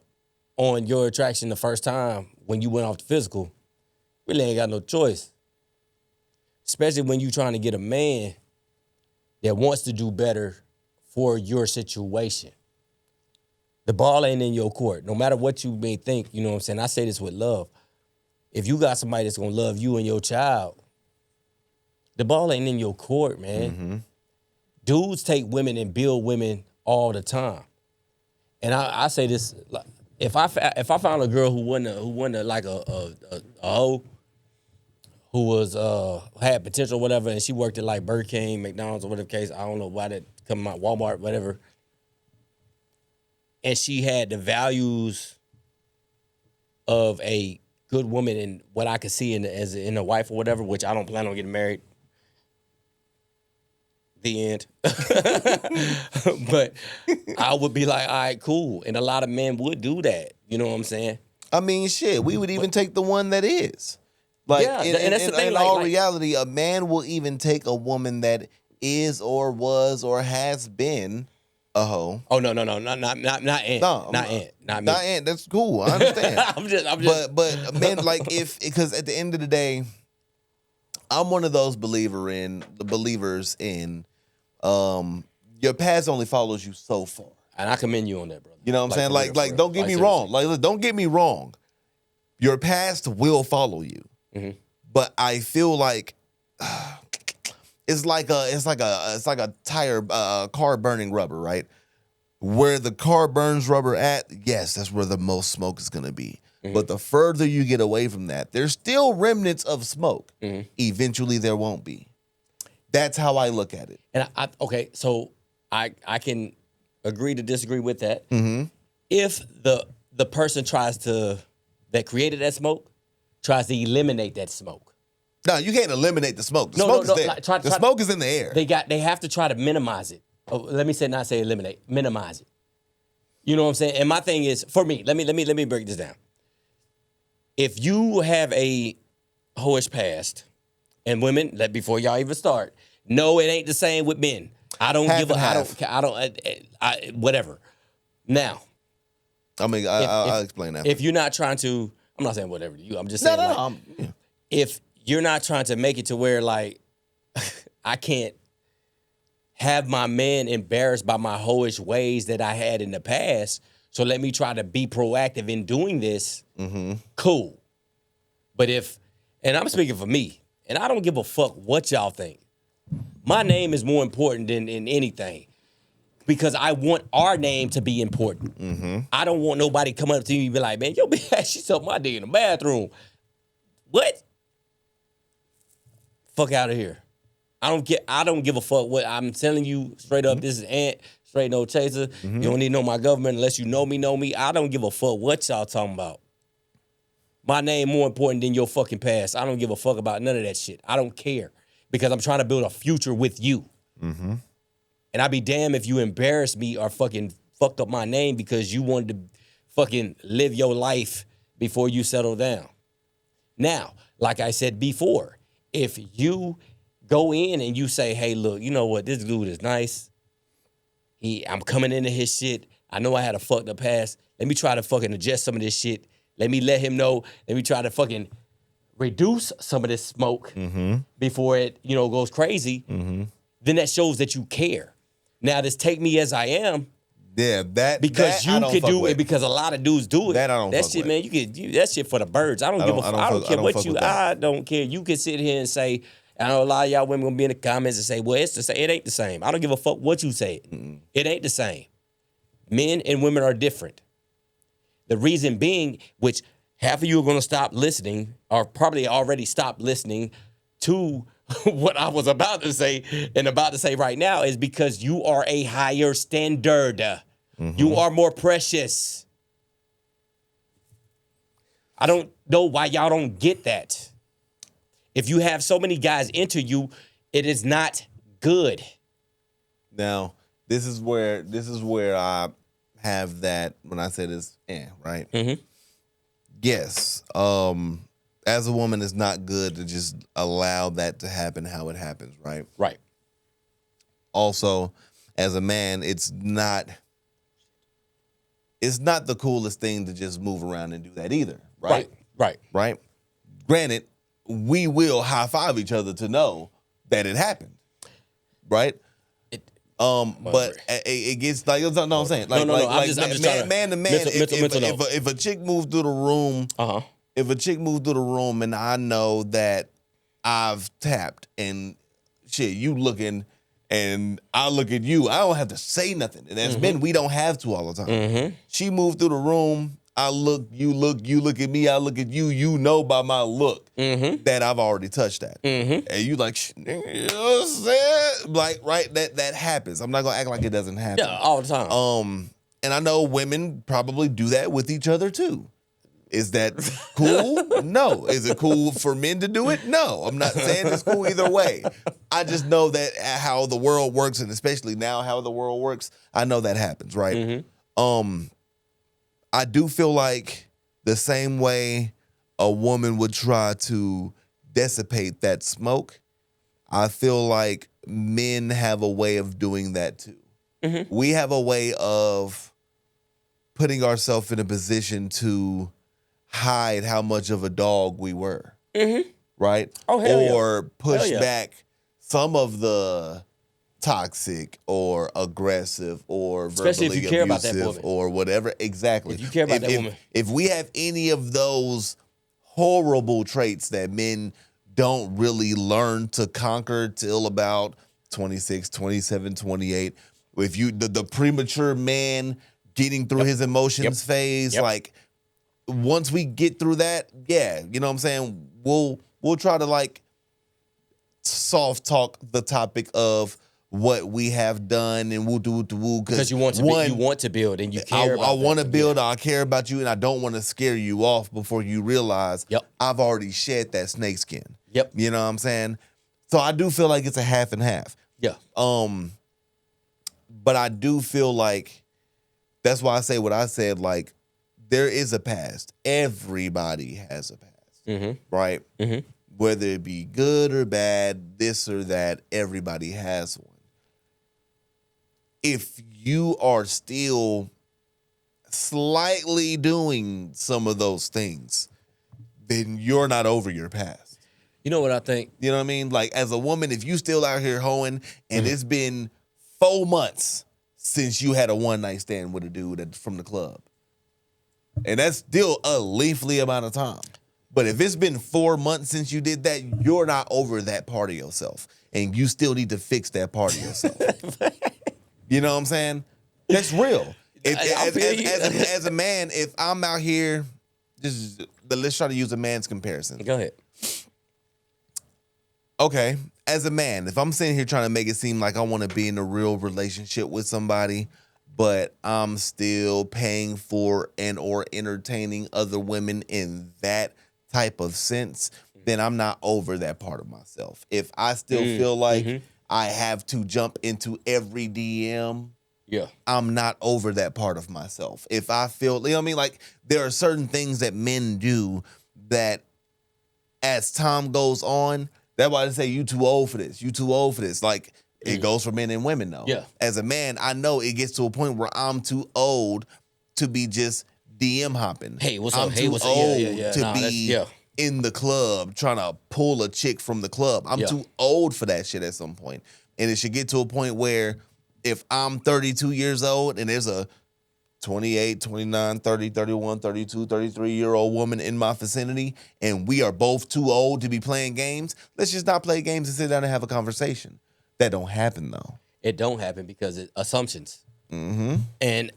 on your attraction the first time when you went off the physical, really ain't got no choice. Especially when you trying to get a man that wants to do better for your situation. The ball ain't in your court. No matter what you may think, you know what I'm saying? I say this with love. If you got somebody that's going to love you and your child, the ball ain't in your court, man. Dudes take women and build women all the time. And I say this, if I found a girl who wasn't like a hoe, who was had potential, whatever, and she worked at like Burger King, McDonald's, or whatever case. I don't know why that come out, Walmart, whatever. And she had the values of a good woman and what I could see in a wife or whatever, which I don't plan on getting married. The end. But I would be like, all right, cool. And a lot of men would do that. You know what I'm saying? I mean, shit, we would even take the one that is. Like, yeah, and that's the thing. In all reality, a man will even take a woman that is or was or has been a hoe. Oh no, not Ant. No, not Ant. Not me. Not Ant. That's cool. I understand. I'm just. But man, like because at the end of the day, I'm one of those believers in your past only follows you so far. And I commend you on that, brother. You know what I'm saying? Like don't get me wrong. Like, don't get me wrong. Your past will follow you. Mm-hmm. But I feel like it's like a tire car burning rubber, right? Where the car burns rubber at, yes, that's where the most smoke is gonna be. Mm-hmm. But the further you get away from that, there's still remnants of smoke. Mm-hmm. Eventually there won't be. That's how I look at it. And so I can agree to disagree with that. Mm-hmm. If the person that created that smoke tries to eliminate that smoke. No, you can't eliminate the smoke. The smoke is there. Like, the smoke is in the air. They have to try to minimize it. Oh, let me not say eliminate, minimize it. You know what I'm saying? And my thing is, for me, let me break this down. If you have a hoish past, and women, before y'all even start, no, it ain't the same with men. I don't give a whatever. Now, I mean, I'll explain that. If you're not trying to, I'm not saying whatever to you. I'm just saying, if you're not trying to make it to where, like, I can't have my man embarrassed by my hoish ways that I had in the past, so let me try to be proactive in doing this, cool. But and I'm speaking for me, and I don't give a fuck what y'all think. My name is more important than anything. Because I want our name to be important. Mm-hmm. I don't want nobody come up to me and be like, man, yo, bitch, she sucked my dick in the bathroom. What? Fuck out of here. I don't give a fuck what I'm telling you straight up. This is Ant, straight no chaser. Mm-hmm. You don't need to know my government unless you know me. I don't give a fuck what y'all talking about. My name more important than your fucking past. I don't give a fuck about none of that shit. I don't care. Because I'm trying to build a future with you. Mm-hmm. And I'd be damned if you embarrassed me or fucking fucked up my name because you wanted to fucking live your life before you settle down. Now, like I said before, if you go in and you say, hey, look, you know what? This dude is nice. I'm coming into his shit. I know I had a fucked up past. Let me try to fucking adjust some of this shit. Let me let him know. Let me try to fucking reduce some of this smoke before it, goes crazy. Mm-hmm. Then that shows that you care. Now, this take me as I am. Yeah, because you can do it because a lot of dudes do it. That I don't. That shit, man, that shit for the birds. I don't care what you. I don't care. You can sit here and say. I know a lot of y'all women gonna be in the comments and say, "Well, it's the same." It ain't the same. I don't give a fuck what you say. Mm-mm. It ain't the same. Men and women are different. The reason being, which half of you are gonna stop listening, or probably already stopped listening to what I was about to say and about to say right now, is because you are a higher standard. Mm-hmm. You are more precious. I don't know why y'all don't get that. If you have so many guys enter you, it is not good. Now, this is where I have that when I say this, right? Mm-hmm. Yes. As a woman, it's not good to just allow that to happen how it happens, right? Right. Also, as a man, it's not the coolest thing to just move around and do that either, right? Right. Granted, we will high five each other to know that it happened, right? But it gets like, you know what I'm saying? Like, no. I'm just man to man, if a chick moves through the room, if a chick moves through the room and I know that I've tapped and shit, you looking and I look at you, I don't have to say nothing. And as men, we don't have to all the time. Mm-hmm. She moved through the room, I look, you look at me, I look at you. You know by my look that I've already touched that, and you like, you know what I'm saying? Like, right? That happens. I'm not gonna act like it doesn't happen. Yeah, all the time. And I know women probably do that with each other too. Is that cool? No. Is it cool for men to do it? No. I'm not saying it's cool either way. I just know that how the world works, and especially now how the world works, I know that happens, right? I do feel like the same way a woman would try to dissipate that smoke, I feel like men have a way of doing that too. We have a way of putting ourselves in a position to hide how much of a dog we were, right? Oh, hell or yeah. push yeah. back some of the toxic or aggressive or Especially verbally if you care about abusive that woman. or whatever. Exactly. If you care about that woman. If we have any of those horrible traits that men don't really learn to conquer till about 26, 27, 28, if you the premature man getting through his emotions phase, like once we get through that, yeah, you know what I'm saying? We'll try to like soft talk the topic of what we have done, and we'll do because you want to build, and you care. I want to build. I care about you, and I don't want to scare you off before you realize I've already shed that snake skin. Yep. You know what I'm saying? So I do feel like it's a half and half. Yeah. But I do feel like that's why I say what I said. Like, there is a past. Everybody has a past, right? Whether it be good or bad, this or that, everybody has one. If you are still slightly doing some of those things, then you're not over your past. You know what I think? You know what I mean? Like, as a woman, if you still out here hoeing and it's been 4 months since you had a one-night stand with a dude from the club, and that's still a lengthy amount of time. But if it's been 4 months since you did that, you're not over that part of yourself. And you still need to fix that part of yourself. You know what I'm saying? That's real. As a man, if I'm out here, let's try to use a man's comparison. Go ahead. Okay, as a man, if I'm sitting here trying to make it seem like I want to be in a real relationship with somebody, but I'm still paying for and or entertaining other women in that type of sense, then I'm not over that part of myself. If I still feel like I have to jump into every DM, I'm not over that part of myself. If I feel, you know what I mean? Like, there are certain things that men do that as time goes on, that's why they say you too old for this. You too old for this. Like, it goes for men and women, though. Yeah. As a man, I know it gets to a point where I'm too old to be just DM hopping. Hey, what's I'm up? too old to be in the club trying to pull a chick from the club. I'm too old for that shit at some point. And it should get to a point where if I'm 32 years old and there's a 28, 29, 30, 31, 32, 33-year-old woman in my vicinity, and we are both too old to be playing games, let's just not play games and sit down and have a conversation. That don't happen, though. It don't happen because it's assumptions. And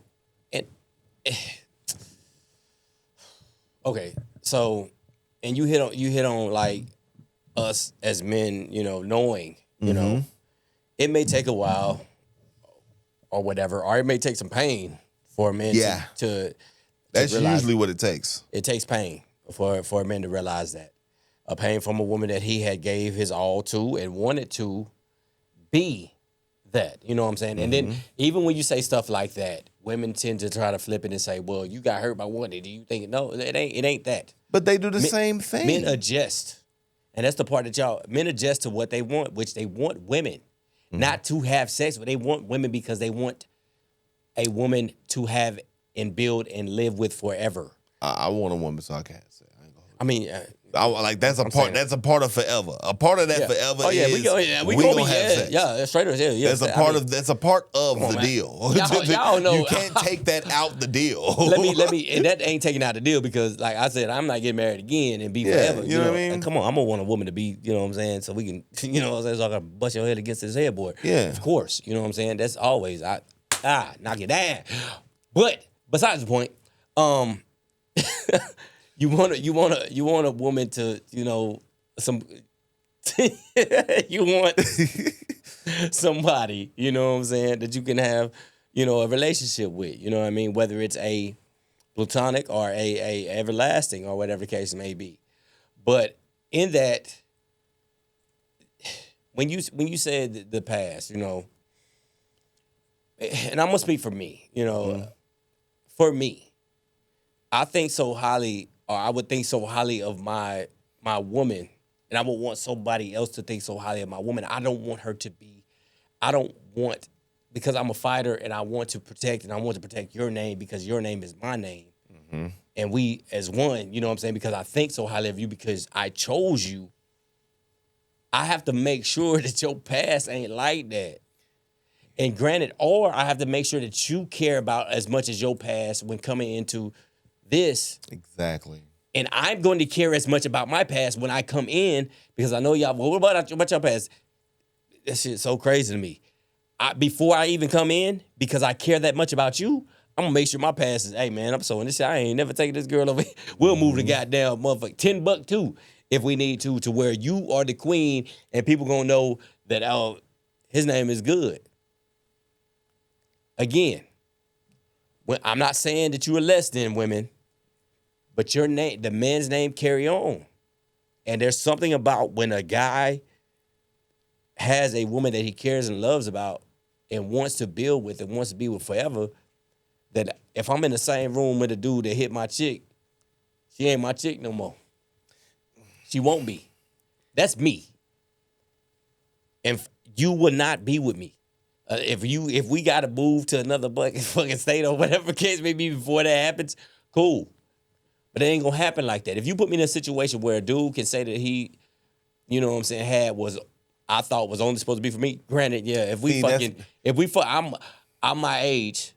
okay, so, and you hit on like us as men, you know, knowing, you know, it may take a while or whatever, or it may take some pain for a man to that's realize. Usually what it takes. It takes pain for a man to realize that. A pain from a woman that he had gave his all to and wanted to be that. You know what I'm saying? And then even when you say stuff like that, women tend to try to flip it and say, well, you got hurt by one. Do you think, no, it ain't that. But they do the same thing. Men adjust. And that's the part that men adjust to what they want, which they want women. Not to have sex, but they want women because they want a woman to have and build and live with forever. I want a woman so I can have sex. I mean, that's a part. That's a part of forever. A part of that forever. Oh yeah, is we gonna have sex. Yeah, straight as hell. Yeah, that's a part of the deal. Y'all know you can't take that out the deal. let me. And that ain't taking out the deal because, like I said, I'm not getting married again and be forever. You know what I mean? Like, come on, I'm gonna want a woman to be. You know what I'm saying? So we can. You know what I'm saying? So I gotta bust your head against this headboard. Yeah, of course. You know what I'm saying? That's always knock it down. But besides the point, You want a woman to, some you want somebody, you know what I'm saying, that you can have, a relationship with, you know what I mean? Whether it's a platonic or a everlasting or whatever the case may be. But in that, when you said the past, and I'm gonna speak for me, for me, I think so highly, or I would think so highly of my woman, and I would want somebody else to think so highly of my woman. I don't want her to be, because I'm a fighter and I want to protect your name because your name is my name. Mm-hmm. And we as one, you know what I'm saying? Because I think so highly of you because I chose you. I have to make sure that your past ain't like that. And granted, or I have to make sure that you care about as much as your past when coming into this. Exactly. And I'm going to care as much about my past when I come in because I know y'all, well, what about your past? That shit's so crazy to me. Before I even come in, because I care that much about you, I'm going to make sure my past is, hey, man, I'm sewing this shit. I ain't never taking this girl over here. We'll move the goddamn motherfucker $10 too if we need to where you are the queen and people going to know that, his name is good. Again, I'm not saying that you are less than women, but your name, the man's name carry on. And there's something about when a guy has a woman that he cares and loves about and wants to build with and wants to be with forever, that if I'm in the same room with a dude that hit my chick, she ain't my chick no more. She won't be. That's me. And you will not be with me. If we got to move to another fucking state or whatever case may be before that happens, cool. But it ain't going to happen like that. If you put me in a situation where a dude can say that he, you know what I'm saying, I thought was only supposed to be for me, granted, yeah, I'm my age,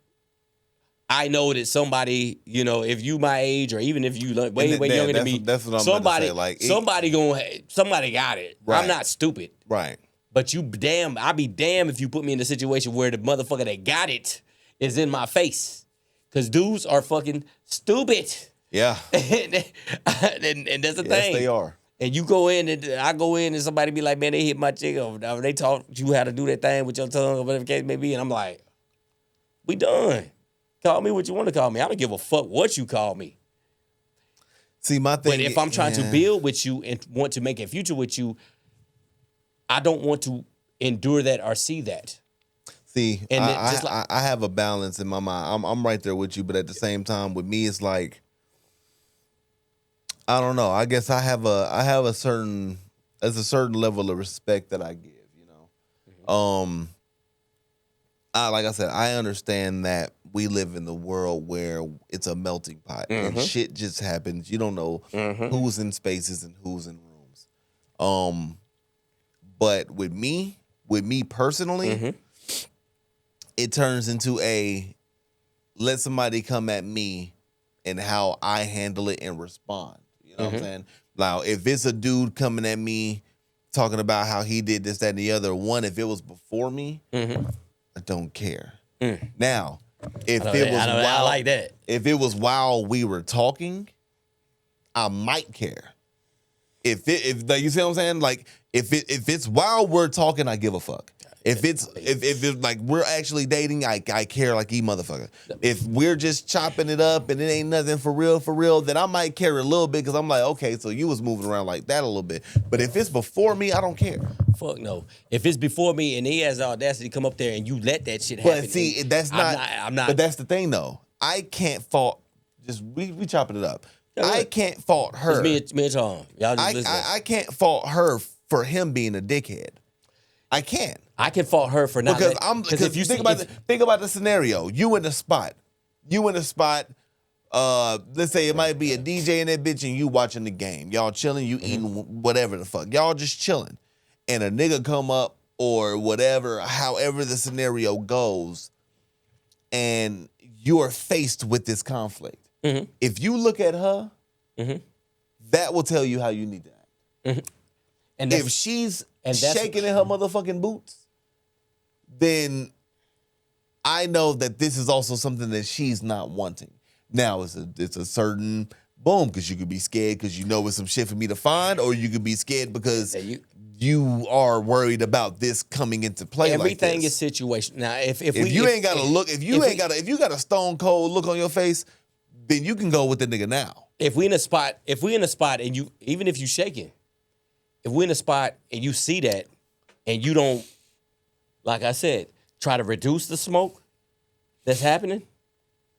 I know that somebody, if you my age or even if you way younger than me, that's what I'm about to say. Like, somebody got it. Right. I'm not stupid. Right. But I'll be damned if you put me in a situation where the motherfucker that got it is in my face. Because dudes are fucking stupid. Yeah. and that's the thing. Yes, they are. And you go in and I go in and somebody be like, man, they hit my chick or they taught you how to do that thing with your tongue or whatever the case may be. And I'm like, we done. Call me what you want to call me. I don't give a fuck what you call me. See, my thing. But if I'm trying to build with you and want to make a future with you, I don't want to endure that or see that. See, and I have a balance in my mind. I'm right there with you, but at the same time, with me, it's like, I don't know. I guess I have a certain level of respect that I give. Mm-hmm. Like I said, I understand that we live in the world where it's a melting pot and shit just happens. You don't know who's in spaces and who's in rooms. But with me personally, it turns into let somebody come at me and how I handle it and respond. You know what I'm saying? Now, if it's a dude coming at me talking about how he did this, that, and the other, if it was before me, I don't care. Now, if I like that. If it was while we were talking, I might care. If like, you see what I'm saying? Like if it's while we're talking, I give a fuck. If it's like we're actually dating, I care like motherfucker. If we're just chopping it up and it ain't nothing for real, then I might care a little bit because I'm like, okay, so you was moving around like that a little bit. But if it's before me, I don't care. Fuck no. If it's before me and he has the audacity to come up there and you let that shit happen. But see, that's not. I'm not. But that's the thing though. I can't fault. Just we chopping it up. Yeah, I can't fault her. It's me and Tom. Y'all just listen. I can't fault her for him being a dickhead. I can't. I can fault her for not because if you think about the scenario, you in the spot. Let's say it might be a DJ in that bitch and you watching the game. Y'all chilling, you eating whatever the fuck. Y'all just chilling. And a nigga come up or whatever, however the scenario goes, and you're faced with this conflict. If you look at her, that will tell you how you need to act. And if she's shaking in her motherfucking boots, then I know that this is also something that she's not wanting. Now, it's a certain Boom, because you could be scared because you know it's some shit for me to find, or you could be scared because you are worried about this coming into play. Everything like is situation. Now, if you got a stone cold look on your face, then you can go with the nigga now. If we in a spot, and you, even if you shaking, if we're in a spot and you see that, and you don't, like I said, try to reduce the smoke that's happening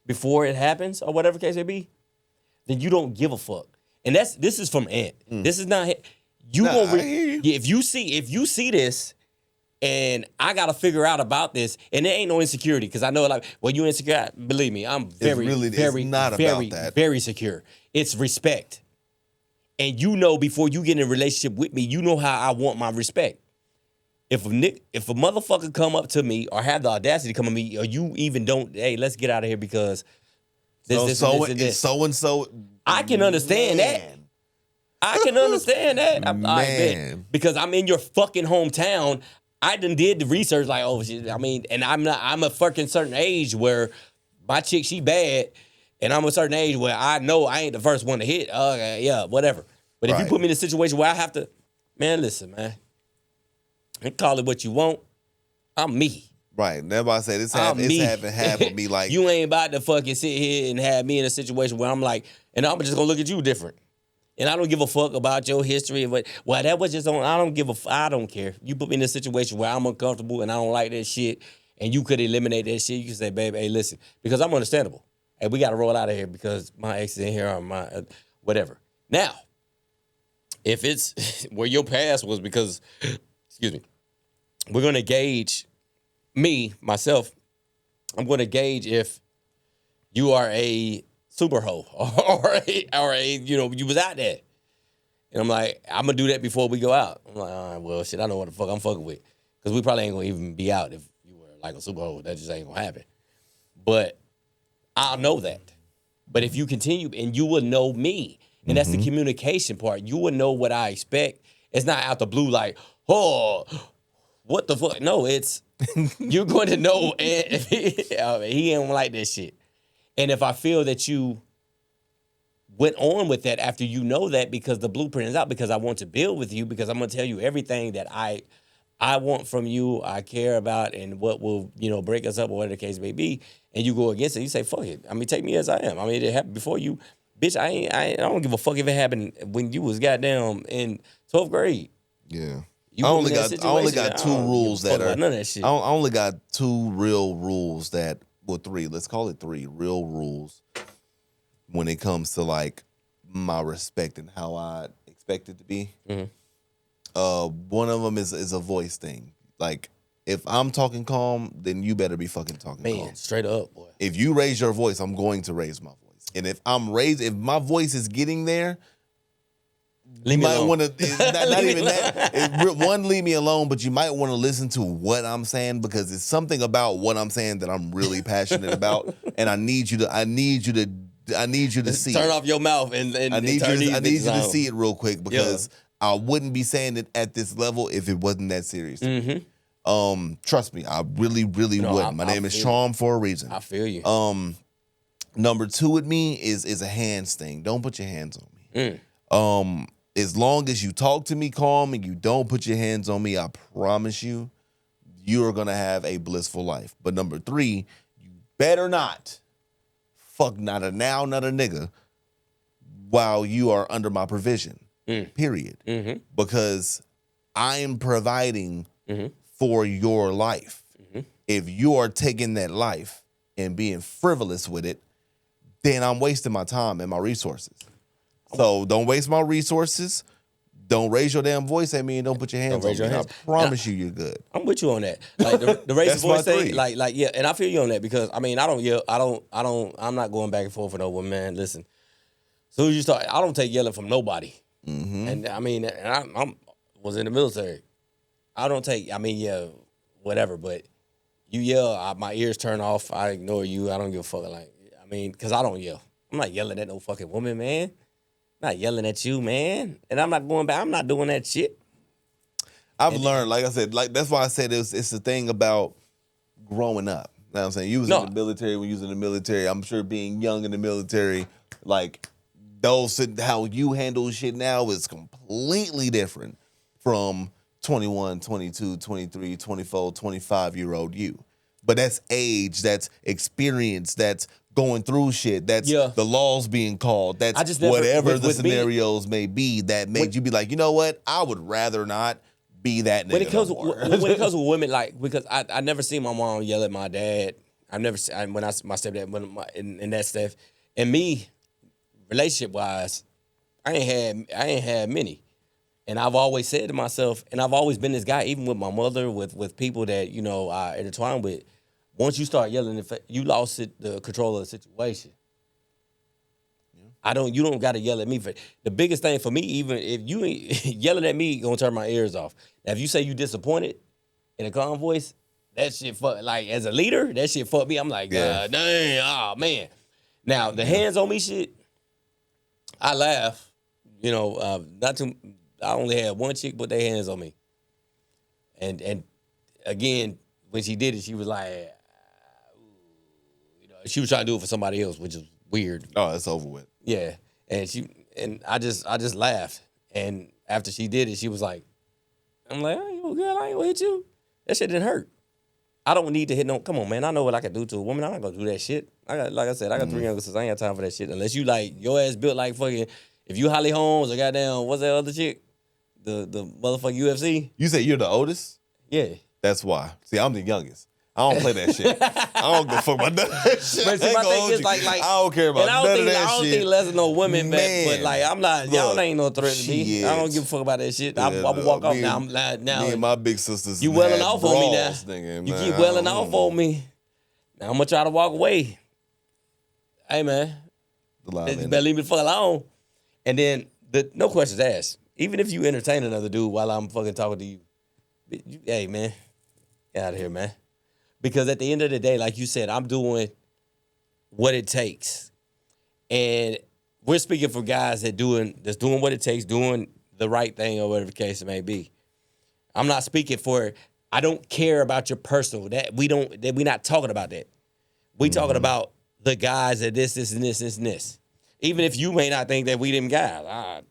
before it happens, or whatever case may be, then you don't give a fuck. And this is from Ant. This is not you. If you see this, and I gotta figure out about this, and there ain't no insecurity because I know like, well, you insecure. Believe me, I'm very secure. It's respect, and you know before you get in a relationship with me, you know how I want my respect. If a motherfucker come up to me or have the audacity to come to me, or you even don't, hey, let's get out of here because this and so. I can understand that. I can understand that. Man. Because I'm in your fucking hometown. I done did the research like, oh shit. I mean, and I'm a fucking certain age where my chick, she bad, and I'm a certain age where I know I ain't the first one to hit. Yeah, whatever. But if you put me in a situation where I have to, man, listen, man. And call it what you want. I'm me. Right. That's why I said it's having half of me like. You ain't about to fucking sit here and have me in a situation where I'm like, and I'm just gonna look at you different. And I don't give a fuck about your history. Well, that was just on. I don't care. You put me in a situation where I'm uncomfortable and I don't like that shit, and you could eliminate that shit. You can say, babe, hey, listen, because I'm understandable. Hey, we got to roll out of here because my ex is in here or my whatever. Now, if it's where your past was because, excuse me, we're going to gauge myself, I'm going to gauge if you are a super hoe or a, you was out there. And I'm like, I'm going to do that before we go out. I'm like, all right, well, shit, I know what the fuck I'm fucking with. Because we probably ain't going to even be out if you were like a super hoe. That just ain't going to happen. But I'll know that. But if you continue, and you will know me, and that's the communication part. You will know what I expect. It's not out the blue like, oh, what the fuck? No, it's, you're going to know, and he ain't like that shit. And if I feel that you went on with that after you know that because the blueprint is out, because I want to build with you, because I'm going to tell you everything that I want from you, I care about, and what will, break us up or whatever the case may be, and you go against it, you say, fuck it. I mean, take me as I am. I mean, it happened before you. Bitch, I don't give a fuck if it happened when you was goddamn in 12th grade. Yeah. I only got two rules that are, none of that shit. I only got two real rules that, well, three, let's call it three real rules when it comes to like my respect and how I expect it to be. One of them is a voice thing. Like, if I'm talking calm, then you better be fucking talking calm. Man, straight up, boy. If you raise your voice, I'm going to raise my voice. And if my voice is getting there, you might want to, not even that. One, leave me alone, but you might want to listen to what I'm saying, because it's something about what I'm saying that I'm really passionate about, and I need you to see. Turn off your mouth and I need you to see it real quick, because I wouldn't be saying it at this level if it wasn't that serious. Trust me, I really, really wouldn't. My name is Charm for a reason. I feel you. Number two with me is a hands thing. Don't put your hands on me. As long as you talk to me calm and you don't put your hands on me, I promise you, you are going to have a blissful life. But number three, you better not fuck not a now, not a nigga while you are under my provision, period. Because I am providing for your life. If you are taking that life and being frivolous with it, then I'm wasting my time and my resources. So don't waste my resources. Don't raise your damn voice at me, and don't put your hands on me. I promise you, you're good. I'm with you on that. Like the raise the voice thing, like yeah, and I feel you on that, because I mean, I don't yell. I'm not going back and forth with no one, man. Listen, as soon as you start, I don't take yelling from nobody. And I mean, and I was in the military. I don't take. I mean, yeah, whatever. But you yell, my ears turn off. I ignore you. I don't give a fuck. Like, I mean, because I don't yell. I'm not yelling at no fucking woman, man. Not yelling at you, man. And I'm not going back. I'm not doing that shit. I've learned, like I said, like that's why I said it's the thing about growing up. You know what I'm saying? You was in the military when you was in the military. I'm sure being young in the military, like how you handle shit now is completely different from 21, 22, 23, 24, 25-year-old you. But that's age, that's experience, that's going through shit, that's the laws being called, that's whatever the scenarios may be that made you be like, you know what? I would rather not be that nigga when it comes to women, like, because I never seen my mom yell at my dad. I've never seen my stepdad in that stuff. And me, relationship wise, I ain't had many. And I've always said to myself, and I've always been this guy, even with my mother, with people that, you know, I intertwine with. Once you start yelling, you lost the control of the situation. Yeah. You don't got to yell at me. The biggest thing for me, even if you ain't yelling at me, gonna turn my ears off. Now, if you say you disappointed in a calm voice, that shit like, as a leader, that shit fuck me. I'm like, dang, oh man. Now, the hands on me shit, I laugh. You know, I only had one chick put their hands on me. And again, when she did it, she was like, you know, she was trying to do it for somebody else, which is weird. Oh, it's over with. Yeah. And I just laughed. And after she did it, she was like, I'm like, oh, girl, I ain't gonna hit you. That shit didn't hurt. I don't need to hit no. Come on, man. I know what I can do to a woman. I'm not gonna do that shit. Like I said, I got 3 young sisters. I ain't got time for that shit. Unless you like your ass built like fucking. If you Holly Holmes or goddamn, what's that other chick? The motherfucking UFC. You say you're the oldest? Yeah. That's why. See, I'm the youngest. I don't play that shit. I don't give a fuck about that shit. But see, my thing is like I don't care about none of that shit. I don't think less of no women, but like I'm not. Y'all ain't no threat to me. I don't give a fuck about that shit. I will walk off now. Now me and my big sisters. You welling off on me now. Nigga, you keep welling off on me. Now I'm gonna try to walk away. Hey man, better leave me the fuck alone. And then no questions asked. Even if you entertain another dude while I'm fucking talking to you, hey man, get out of here, man. Because at the end of the day, like you said, I'm doing what it takes. And we're speaking for guys that's doing what it takes, doing the right thing or whatever the case it may be. I'm not speaking for, I don't care about your personal. We're not talking about that. We talking about the guys that this, and this, and this. Even if you may not think that we them guys.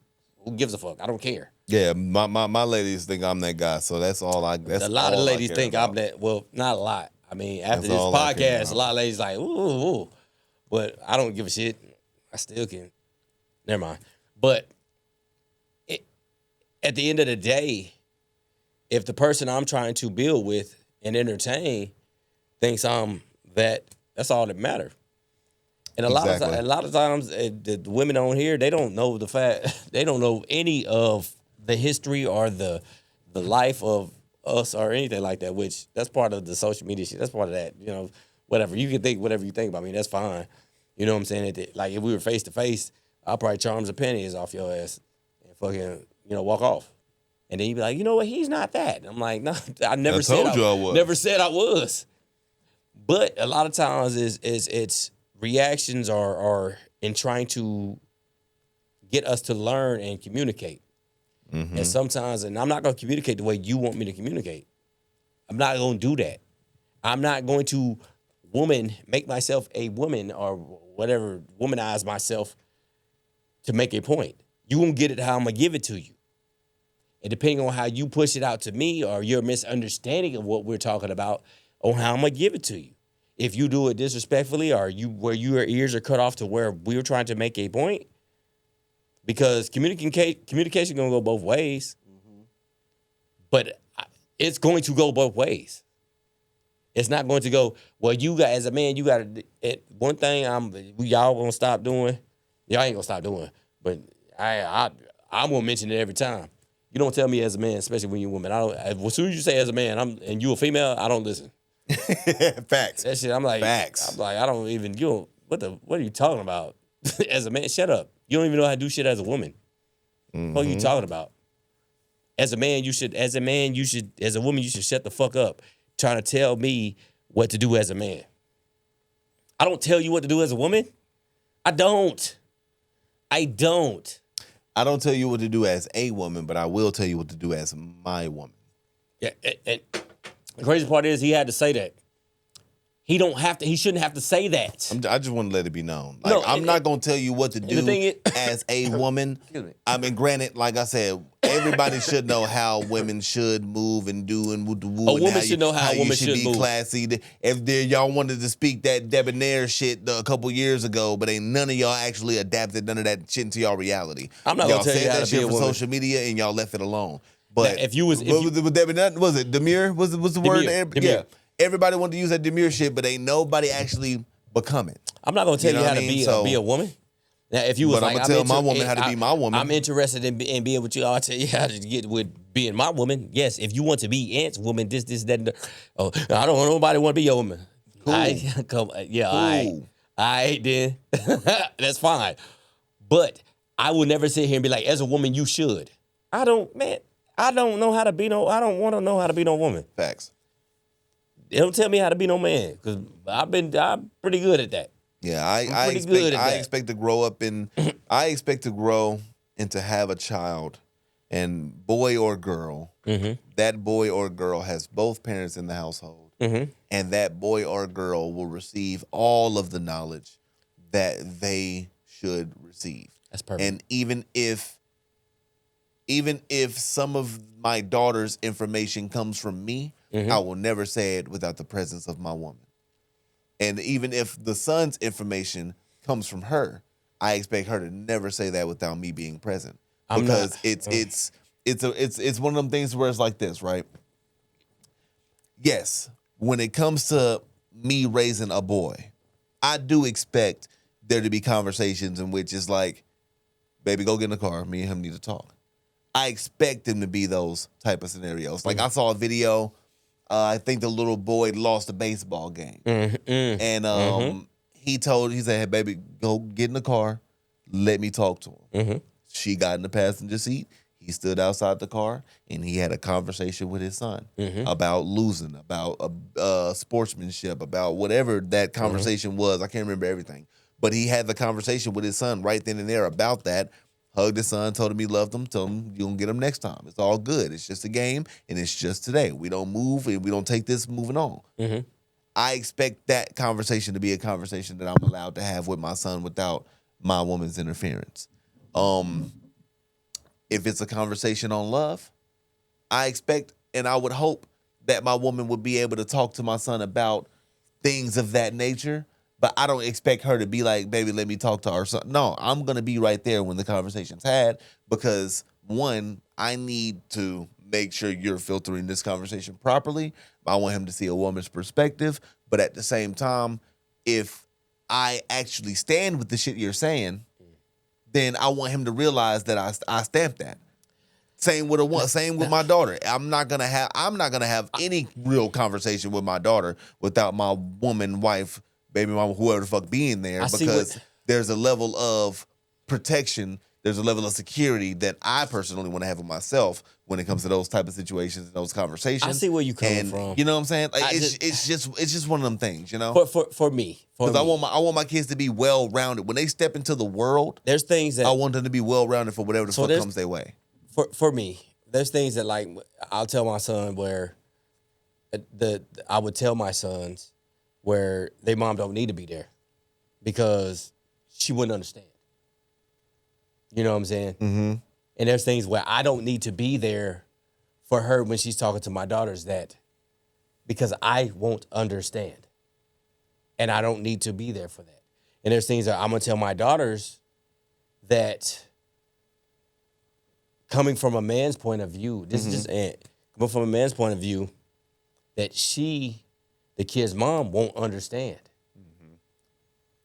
Who gives a fuck? I don't care. Yeah, my ladies think I'm that guy, so that's all I. That's a lot of ladies think I'm that. Well, not a lot. I mean, after this podcast, a lot of ladies like, ooh, but I don't give a shit. I still can. Never mind. But at the end of the day, if the person I'm trying to build with and entertain thinks I'm that's all that matters. And a lot of times, the women on here, they don't know the fact. They don't know any of the history or the life of us or anything like that. Which that's part of the social media shit. That's part of that. You know, whatever you can think, whatever you think about me, that's fine. You know what I'm saying? Like if we were face to face, I'll probably charm the pennies off your ass and fucking walk off. And then you'd be like, you know what? He's not that. And I'm like, no, I never said I was. Never said I was. But a lot of times it's reactions are in trying to get us to learn and communicate. Mm-hmm. And sometimes, and I'm not going to communicate the way you want me to communicate. I'm not going to do that. I'm not going to make myself a woman or whatever, womanize myself to make a point. You won't get it how I'm going to give it to you. And depending on how you push it out to me or your misunderstanding of what we're talking about, on how I'm going to give it to you. If you do it disrespectfully or where your ears are cut off to where we're trying to make a point, because communication going to go both ways, but it's going to go both ways. It's not going to go, well, you got, as a man, you got to, one thing y'all going to stop doing, y'all ain't going to stop doing, but I'm going to mention it every time. You don't tell me as a man, especially when you're a woman. As soon as you say as a man, and you a female, I don't listen. Facts. That shit, I'm like, facts. I'm like, I don't even, what are you talking about? As a man, shut up. You don't even know how to do shit as a woman. Mm-hmm. What are you talking about? As a man, you should, as a woman, you should shut the fuck up trying to tell me what to do as a man. I don't tell you what to do as a woman. I don't tell you what to do as a woman, but I will tell you what to do as my woman. Yeah, and the crazy part is he had to say that. He don't have to. He shouldn't have to say that. I just want to let it be known. Like, no, I'm not gonna tell you what to do as a woman. I mean, granted, like I said, everybody should know how women should move and do and woo. A woman should know how a woman should be classy. If y'all wanted to speak that debonair shit a couple years ago, but ain't none of y'all actually adapted none of that shit into y'all reality. I'm not gonna tell you how to be a woman. Social media and y'all left it alone. But now, if you was it demure? Was the word? Demure. Yeah. Everybody wanted to use that demure shit, but ain't nobody actually become it. I'm not gonna tell you how to be a woman. Now, if you was but like, I'm gonna tell my woman how to be my woman. I'm interested in being with you. I'll tell you how to get with being my woman. Yes, if you want to be Ant's woman, this, that, and oh, I don't want nobody want to be your woman. Cool. All right, then. That's fine. But I will never sit here and be like, as a woman, you should. I don't know how to be I don't want to know how to be no woman. Facts. They don't tell me how to be no man, because I'm pretty good at that. Yeah, I expect to grow up I expect to grow and to have a child, and boy or girl, that boy or girl has both parents in the household, and that boy or girl will receive all of the knowledge that they should receive. That's perfect. And even if some of my daughter's information comes from me, I will never say it without the presence of my woman. And even if the son's information comes from her, I expect her to never say that without me being present. Because it's one of them things where it's like this, right? Yes, when it comes to me raising a boy, I do expect there to be conversations in which it's like, baby, go get in the car. Me and him need to talk. I expect them to be those type of scenarios. Like I saw a video. I think the little boy lost a baseball game, and he said, "Hey, baby, go get in the car. Let me talk to him." She got in the passenger seat. He stood outside the car, and he had a conversation with his son about losing, about sportsmanship, about whatever that conversation was. I can't remember everything, but he had the conversation with his son right then and there about that. Hugged his son, told him he loved him, told him you're going to get him next time. It's all good. It's just a game, and it's just today. We don't move, and we don't take this moving on. I expect that conversation to be a conversation that I'm allowed to have with my son without my woman's interference. If it's a conversation on love, I expect and I would hope that my woman would be able to talk to my son about things of that nature. But I don't expect her to be like, baby, let me talk to our son. No, I'm going to be right there when the conversation's had because, one, I need to make sure you're filtering this conversation properly. I want him to see a woman's perspective. But at the same time, if I actually stand with the shit you're saying, then I want him to realize that I stamped that. Same with my daughter. I'm not gonna have any real conversation with my daughter without my woman, wife, baby mama, whoever the fuck being there, because there's a level of protection, there's a level of security that I personally want to have with myself when it comes to those type of situations and those conversations. I see where you coming from. You know what I'm saying? Like it's just one of them things, you know. For me, because I want my kids to be well rounded when they step into the world. There's things that I want them to be well rounded for whatever the fuck comes their way. For me, there's things that like I'll tell my son where I would tell my sons where their mom don't need to be there because she wouldn't understand. You know what I'm saying? Mm-hmm. And there's things where I don't need to be there for her when she's talking to my daughters because I won't understand. And I don't need to be there for that. And there's things that I'm going to tell my daughters that coming from a man's point of view, this is just coming from a man's point of view, that the kid's mom won't understand.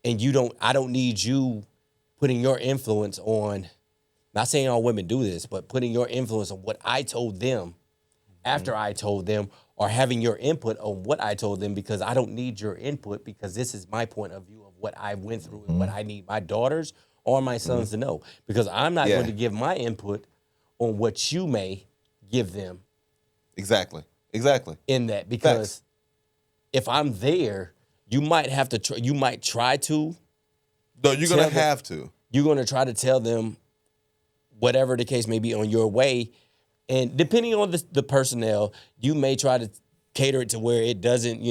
And I don't need you putting your influence on, not saying all women do this, but putting your influence on what I told them after I told them, or having your input on what I told them, because I don't need your input, because this is my point of view of what I went through and what I need my daughters or my sons to know. Because I'm not going to give my input on what you may give them. Exactly. In that, because if I'm there, you might have to. You might try to. No, you're gonna have to. You're gonna try to tell them whatever the case may be on your way, and depending on the personnel, you may try to cater it to where it doesn't,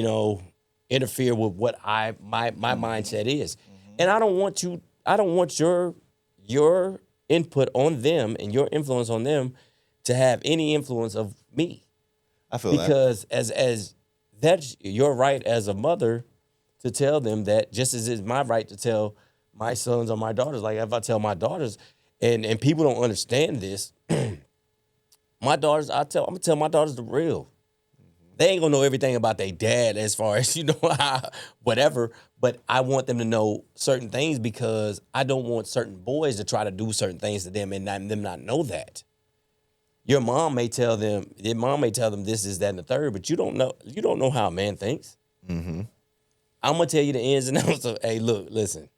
interfere with what my mindset is. And I don't want your input on them and your influence on them to have any influence of me. I feel because as that's your right as a mother to tell them that, just as it's my right to tell my sons or my daughters. Like if I tell my daughters, and people don't understand this, my daughters, I'm gonna tell my daughters the real. They ain't gonna know everything about their dad as far as, whatever, but I want them to know certain things because I don't want certain boys to try to do certain things to them and them not know that. Your mom may tell them this, is that, and the third, but you don't know how a man thinks. Mm-hmm. I'm gonna tell you the ins and outs of, hey, look, listen,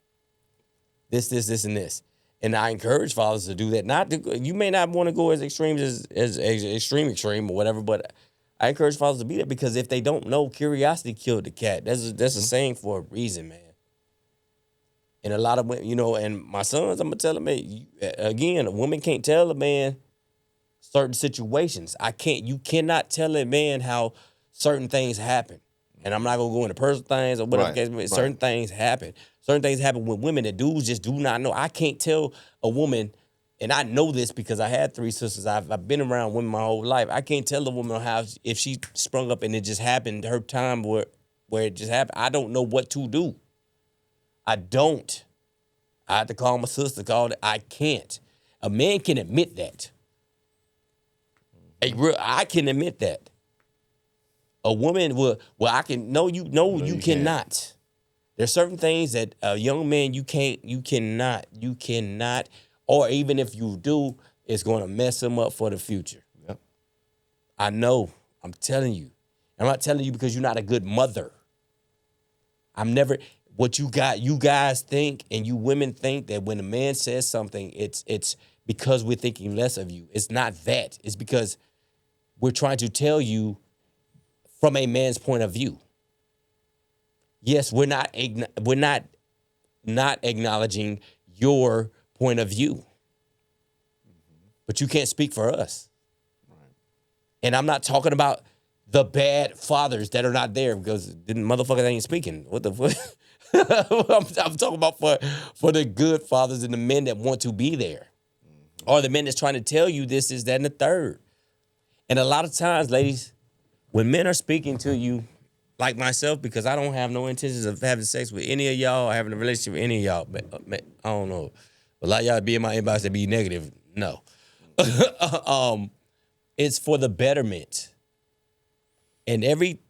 this, and this. And I encourage fathers to do that. You may not want to go as extreme as extreme or whatever, but I encourage fathers to be there because if they don't know, curiosity killed the cat. That's a saying for a reason, man. And a lot of women, and my sons, I'm gonna tell them, hey, again, a woman can't tell a man certain situations. You cannot tell a man how certain things happen. And I'm not gonna go into personal things or whatever. Right. Certain things happen. Certain things happen with women that dudes just do not know. I can't tell a woman, and I know this because I had 3 sisters. I've been around women my whole life. I can't tell a woman how, if she sprung up and it just happened, her time where it just happened, I don't know what to do. I don't. I have to call my sister, I can't. A man can admit that. I can admit that. A woman I can, no, you cannot. There's certain things that a young man, you cannot, or even if you do, it's going to mess him up for the future. Yep. I know. I'm telling you. I'm not telling you because you're not a good mother. What you guys think, and you women think that when a man says something, it's because we're thinking less of you. It's not that. It's because we're trying to tell you from a man's point of view. Yes, we're not acknowledging your point of view. But you can't speak for us. Right. And I'm not talking about the bad fathers that are not there because the motherfuckers ain't speaking. What the fuck? I'm talking about for the good fathers and the men that want to be there. Or the men that's trying to tell you this, is that, and the third. And a lot of times, ladies, when men are speaking to you, like myself, because I don't have no intentions of having sex with any of y'all or having a relationship with any of y'all. But, I don't know. A lot of y'all be in my inbox and be negative. No. It's for the betterment. And every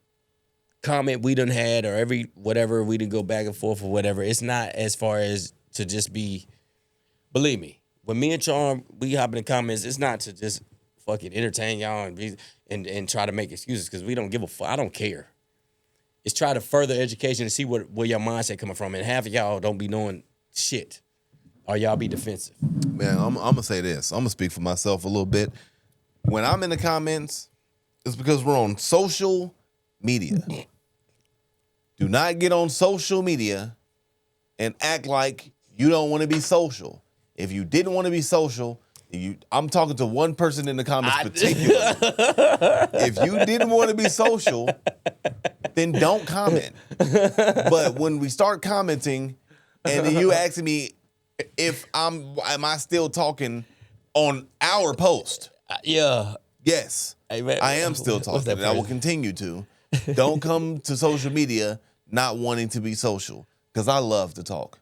comment we done had, or every whatever we done go back and forth or whatever, it's not as far as to just be, believe me, when me and Charm, we hop in the comments, it's not to just fucking entertain y'all and try to make excuses because we don't give a fuck. I don't care. It's try to further education and see where your mindset coming from. And half of y'all don't be knowing shit, or y'all be defensive. Man, I'm gonna say this. I'm gonna speak for myself a little bit. When I'm in the comments, it's because we're on social media. Do not get on social media and act like you don't want to be social. If you didn't want to be social, I'm talking to one person in the comments particularly. If you didn't want to be social, then don't comment. But when we start commenting, and then you asking me if am I still talking on our post? Yeah. Yes, hey, man, I am still talking, and I will continue to. Don't come to social media not wanting to be social, because I love to talk.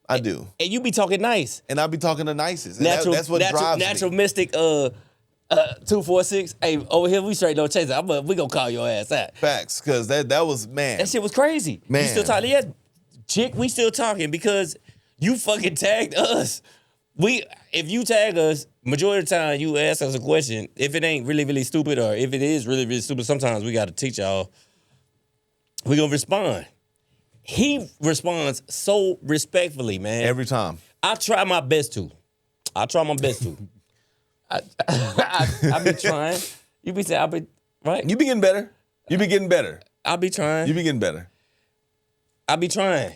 I do. And you be talking nice. And I be talking the nicest. And that's what drives me. Natural Mystic 246. Hey, over here we straight no chaser. We gonna call your ass out. Facts, because that was, man. That shit was crazy. Man. You still talking? Yes, chick, we still talking because you fucking tagged us. If you tag us, majority of the time you ask us a question. If it ain't really, really stupid, or if it is really, really stupid, sometimes we gotta teach y'all. We gonna respond. He responds so respectfully, man. Every time. I try my best to. I be trying. You be saying, right? You be getting better. You be getting better. I be trying. You be getting better. I be trying.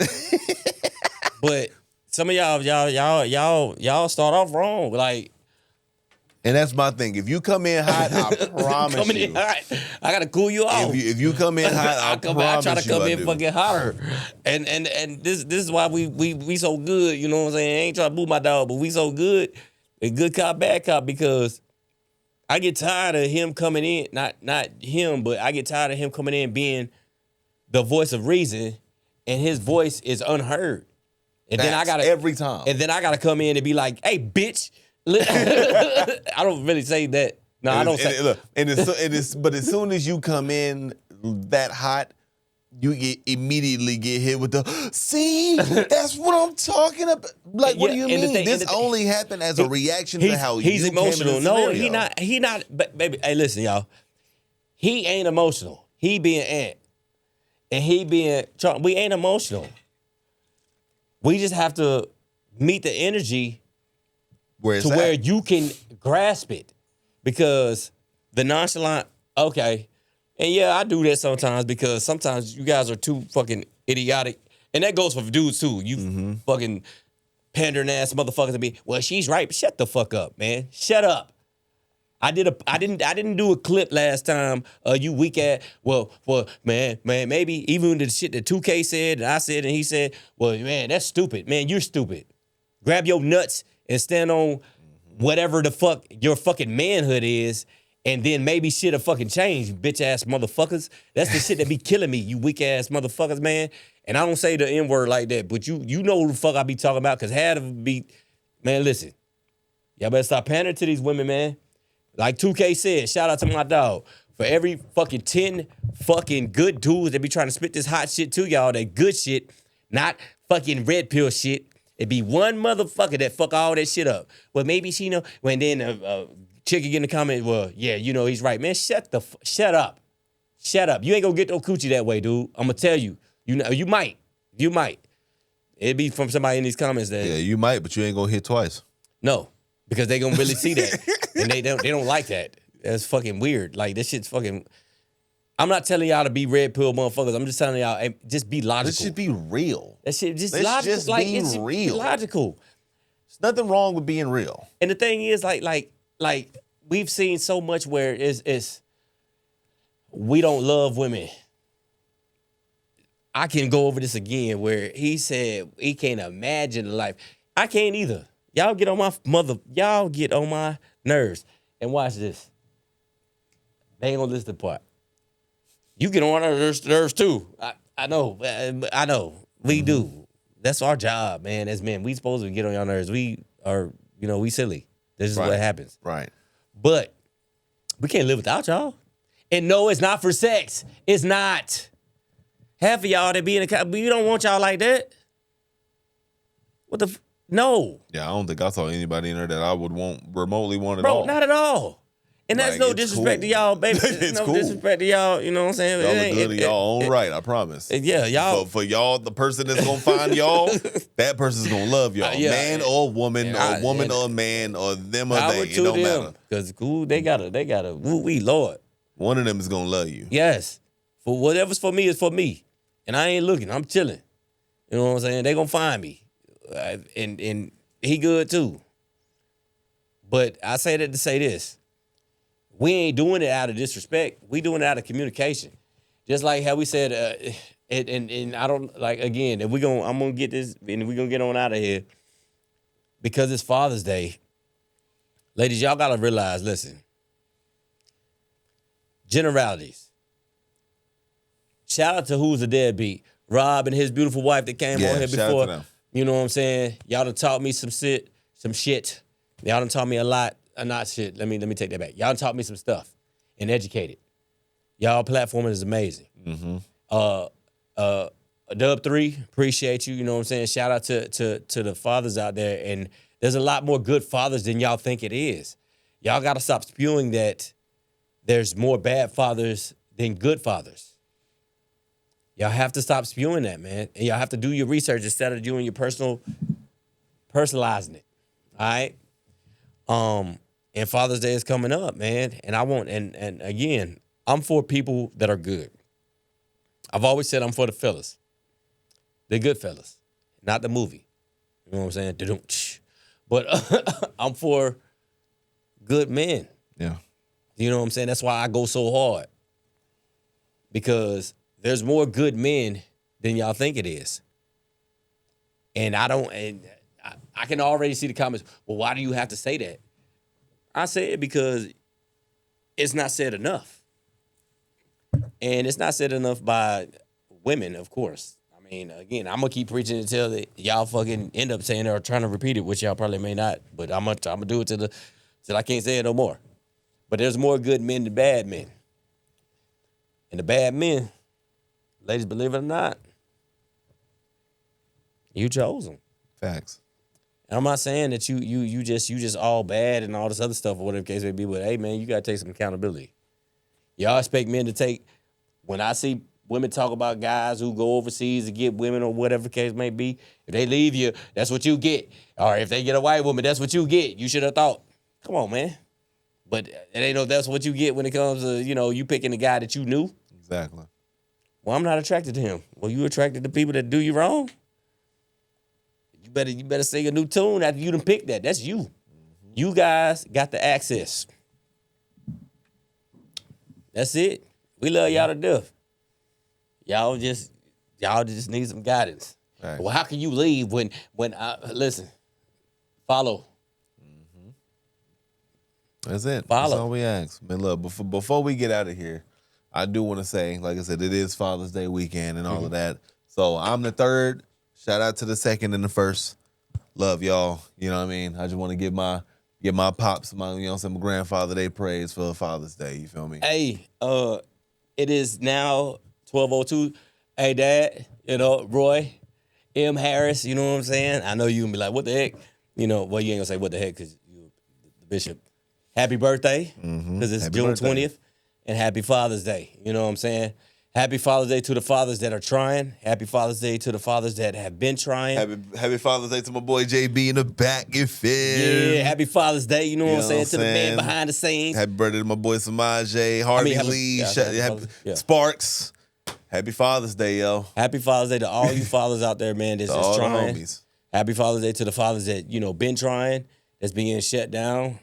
But some of y'all start off wrong. Like, And that's my thing. If you come in hot, I promise coming you. in hot, I gotta cool you off. If you come in hot, I try to come in do. fucking hotter. And this is why we so good. You know what I'm saying? I ain't trying to boo my dog, but we so good. A good cop, bad cop, because I get tired of him coming in. Not him, but I get tired of him coming in being the voice of reason, and his voice is unheard. And then I gotta every time. And then I gotta come in and be like, "Hey, bitch." I don't really say that. No, I don't say. Look, but as soon as you come in that hot, you immediately get hit with the see. That's what I'm talking about. Like, what do you mean? This only happened as a reaction to how he's you emotional. Came in the No, scenario. he not. But baby, hey, listen, y'all. He ain't emotional. He being Ant, and he being Charles. We ain't emotional. We just have to meet the energy where you can grasp it, because the nonchalant, okay, and yeah, I do that sometimes, because sometimes you guys are too fucking idiotic, and that goes for dudes too. You fucking pandering ass motherfuckers to be, well, she's right, but shut the fuck up, man. Shut up. I didn't do a clip last time. You weak ass. Well, man, maybe even the shit that 2K said and I said and he said, well, man, that's stupid. Man, you're stupid. Grab your nuts and stand on whatever the fuck your fucking manhood is, and then maybe shit'll fucking change, bitch ass motherfuckers. That's the shit that be killing me, you weak ass motherfuckers, man. And I don't say the N-word like that, but you know who the fuck I be talking about, because half of it be, man, listen, y'all better stop pandering to these women, man. Like 2K said, shout out to my dog. For every fucking 10 fucking good dudes that be trying to spit this hot shit to y'all, that good shit, not fucking red pill shit, it be one motherfucker that fuck all that shit up. Well, maybe she know. When then chick get in the comment, well, yeah, you know he's right, man. Shut up, shut up. You ain't gonna get no coochie that way, dude. I'm gonna tell you. You know, you might. It'd be from somebody in these comments that. Yeah, you might, but you ain't gonna hit twice. No, because they gonna really see that, and they don't like that. That's fucking weird. Like, this shit's fucking. I'm not telling y'all to be red pill motherfuckers. I'm just telling y'all, hey, just be logical. This should be real. That shit just Let's logical. just like, be it's real. Logical. There's nothing wrong with being real. And the thing is, like we've seen so much where it's we don't love women. I can go over this again, where he said he can't imagine life. I can't either. Y'all get on my nerves. And watch this. They ain't gonna listen to the part. You get on our nerves too. I know. We do. That's our job, man. As men, we supposed to get on your nerves. We are, we silly. This is what happens. Right. But we can't live without y'all. And no, it's not for sex. It's not. Half of y'all that be in the we don't want y'all like that. What the no. Yeah, I don't think I saw anybody in there that I would remotely want at all. Bro, not at all. And that's no disrespect to y'all, baby. It's no disrespect to y'all, you know what I'm saying? Y'all look good in y'all own right, I promise. Yeah, y'all. For y'all, the person that's gonna find y'all, that person's gonna love y'all. Man or woman, or woman or man, or them or they. It don't matter. Because they gotta, woo-wee, Lord. One of them is gonna love you. Yes. For whatever's for me is for me. And I ain't looking, I'm chilling. You know what I'm saying? They gonna find me. And he good too. But I say that to say this. We ain't doing it out of disrespect. We doing it out of communication. Just like how we said, and I don't, like, again, I'm gonna get this, and we're gonna get on out of here, because it's Father's Day. Ladies, y'all gotta realize, listen, generalities. Shout out to Who's a Deadbeat. Rob and his beautiful wife that came on here before. You know what I'm saying? Y'all done taught me some shit. Y'all done taught me a lot. Not shit. Let me take that back. Y'all done taught me some stuff and educated. Y'all platforming is amazing. Dub 3, appreciate you. You know what I'm saying? Shout out to the fathers out there. And there's a lot more good fathers than y'all think it is. Y'all got to stop spewing that there's more bad fathers than good fathers. Y'all have to stop spewing that, man. And y'all have to do your research instead of doing your personalizing it. All right? And Father's Day is coming up, man. And I want, and again, I'm for people that are good. I've always said I'm for the fellas. The good fellas, not the movie. You know what I'm saying? But I'm for good men. Yeah. You know what I'm saying? That's why I go so hard. Because there's more good men than y'all think it is. And I can already see the comments, well, why do you have to say that? I say it because it's not said enough. And it's not said enough by women, of course. I mean, again, I'm going to keep preaching until y'all fucking end up saying it or trying to repeat it, which y'all probably may not. But I'm gonna do it till I can't say it no more. But there's more good men than bad men. And the bad men, ladies, believe it or not, you chose them. Facts. And I'm not saying that you just all bad and all this other stuff or whatever the case may be, but hey man, you gotta take some accountability. Y'all expect men to take, when I see women talk about guys who go overseas to get women or whatever the case may be, if they leave you, that's what you get. Or if they get a white woman, that's what you get. You should have thought. Come on, man. But it ain't no that's what you get when it comes to, you picking the guy that you knew. Exactly. Well, I'm not attracted to him. Well, you attracted to people that do you wrong? You better sing a new tune after you done picked that. That's you. Mm-hmm. You guys got the access. That's it. We love y'all to death. Y'all just need some guidance. Right. Well, how can you leave when listen, follow. Mm-hmm. That's it. Follow. That's all we ask. Man, look, before we get out of here, I do want to say, like I said, it is Father's Day weekend and all of that. So I'm the third. Shout out to the second and the first. Love y'all. You know what I mean? I just want to give my pops, my grandfather, they praise for Father's Day. You feel me? Hey, it is now 12:02. Hey, Dad, Roy M. Harris, you know what I'm saying? I know you can be like, what the heck? Well, you ain't gonna say what the heck because you the bishop. Happy birthday, because it's June 20th, and happy Father's Day. You know what I'm saying? Happy Father's Day to the fathers that are trying. Happy Father's Day to the fathers that have been trying. Happy Father's Day to my boy JB in the back. You feel? Yeah, happy Father's Day. You know what I'm saying? To the man behind the scenes. Happy birthday to my boy Samaj, Harvey Lee, Sparks. Happy Father's Day, yo. Happy Father's Day to all you fathers out there, man, that's just trying. Happy Father's Day to the fathers that, been trying, that's being shut down.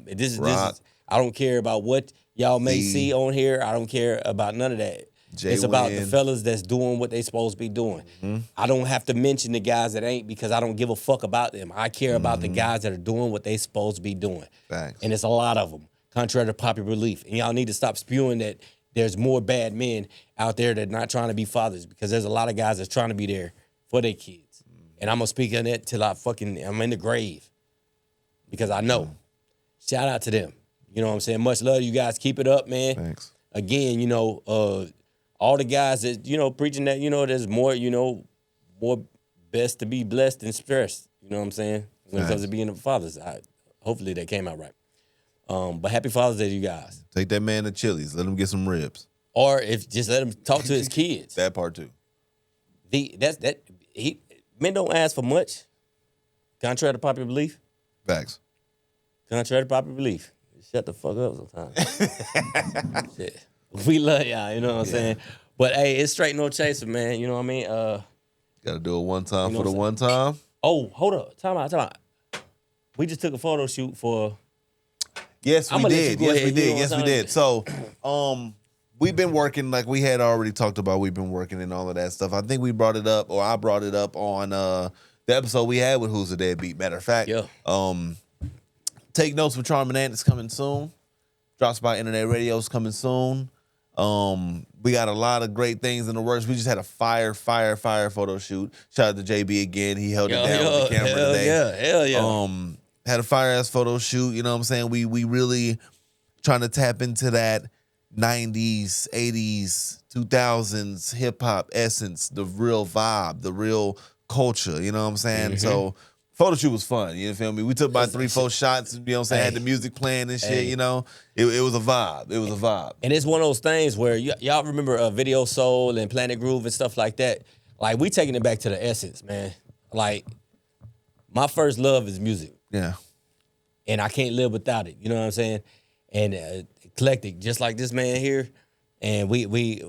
This is I don't care about what y'all may see on here. I don't care about none of that. It's about the fellas that's doing what they supposed to be doing. Mm-hmm. I don't have to mention the guys that ain't because I don't give a fuck about them. I care about the guys that are doing what they supposed to be doing. Thanks. And it's a lot of them, contrary to popular belief. And y'all need to stop spewing that there's more bad men out there that are not trying to be fathers, because there's a lot of guys that's trying to be there for their kids. And I'm going to speak on that till I'm in the grave, because I know. Shout out to them. You know what I'm saying? Much love to you guys. Keep it up, man. Thanks. Again, all the guys that, preaching that, there's more, more best to be blessed than stressed. You know what I'm saying? When it comes to being a father. Hopefully that came out right. But happy Father's Day to you guys. Take that man to Chili's. Let him get some ribs. Or just let him talk to his kids. That part too. Men don't ask for much. Contrary to popular belief. Facts. Contrary to popular belief. Shut the fuck up sometimes. Shit. We love y'all, you know what I'm saying? But hey, it's straight no chaser, man. You know what I mean? Gotta do it one time for the one time. Oh, hold up. Time out. We just took a photo shoot for. Yes, we did. So, we've been working, like we had already talked about, we've been working and all of that stuff. I think we brought it up, or I brought it up on the episode we had with Who's the Deadbeat. Matter of fact, Take Notes with Charm and Ant is coming soon. Drops by Internet Radio's coming soon. We got a lot of great things in the works. We just had a fire photo shoot. Shout out to JB again. He held it down with the camera today. Hell yeah. Had a fire ass photo shoot. You know what I'm saying? We really trying to tap into that 90s, 80s, 2000s hip hop essence, the real vibe, the real culture. You know what I'm saying? Mm-hmm. So photo shoot was fun. You feel me? We took about 3-4 shots. You know what I'm saying? Had the music playing and shit. You know, it was a vibe. It was a vibe. And it's one of those things where y'all remember Video Soul and Planet Groove and stuff like that. Like, we taking it back to the essence, man. Like, my first love is music. Yeah. And I can't live without it. You know what I'm saying? And eclectic, just like this man here. And we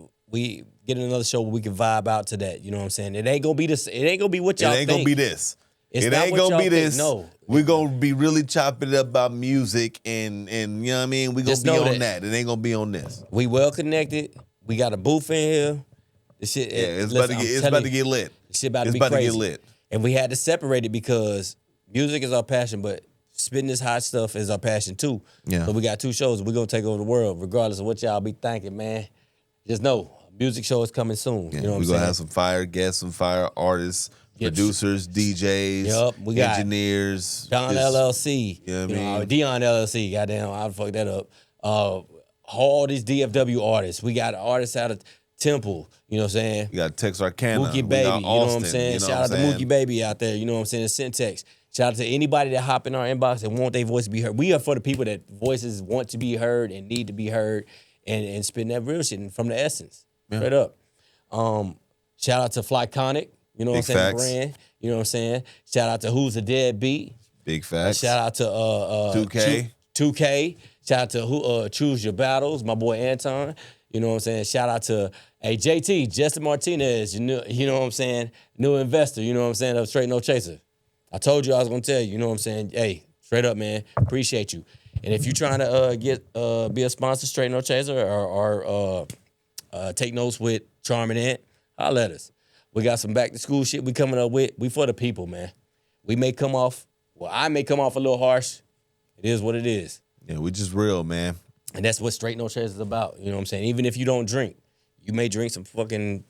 get another show where we can vibe out to that. You know what I'm saying? It ain't gonna be this. It ain't gonna be what y'all think. It ain't gonna be this. It's it not ain't what gonna y'all be think. this. No. We're gonna be really chopping it up about music and you know what I mean? We're gonna be on that. It ain't gonna be on this. We well connected. We got a booth in here. This shit, it's about to get lit. This shit about to be crazy. To get lit. And we had to separate it because music is our passion, but spitting this hot stuff is our passion too. Yeah. So we got 2 shows. We're gonna take over the world, regardless of what y'all be thinking, man. Just know, a music show is coming soon. Yeah, you know what I'm we're saying? gonna have some fire guests, some fire artists, producers, DJs, we got engineers. Don LLC. You know what I mean? Dion LLC. Goddamn, I fucked that up. All these DFW artists. We got artists out of Temple. You know what I'm saying? We got Texarkana. Mookie Baby. You know what I'm saying? Shout out to Mookie Baby out there. You know what I'm saying? Syntex. Shout out to anybody that hop in our inbox and want their voice to be heard. We are for the people that voices want to be heard and need to be heard and spitting that real shit from the essence. Yeah. Straight up. Shout out to Flyconic. You know what I'm saying? Facts. Brand. You know what I'm saying? Shout out to Who's a Deadbeat. Big facts. Shout out to 2K. 2K. Shout out to Choose Your Battles, my boy Anton. You know what I'm saying? Shout out to JT, Justin Martinez, you know what I'm saying? New investor, you know what I'm saying? Of Straight No Chaser. I told you I was gonna tell you, you know what I'm saying? Hey, straight up, man. Appreciate you. And if you're trying to be a sponsor, Straight No Chaser, or take notes with Charm and Ant, holla at us. We got some back to school shit we coming up with. We for the people, man. I may come off a little harsh. It is what it is. Yeah, we just real, man. And that's what Straight No Chaser is about. You know what I'm saying? Even if you don't drink, you may drink some fucking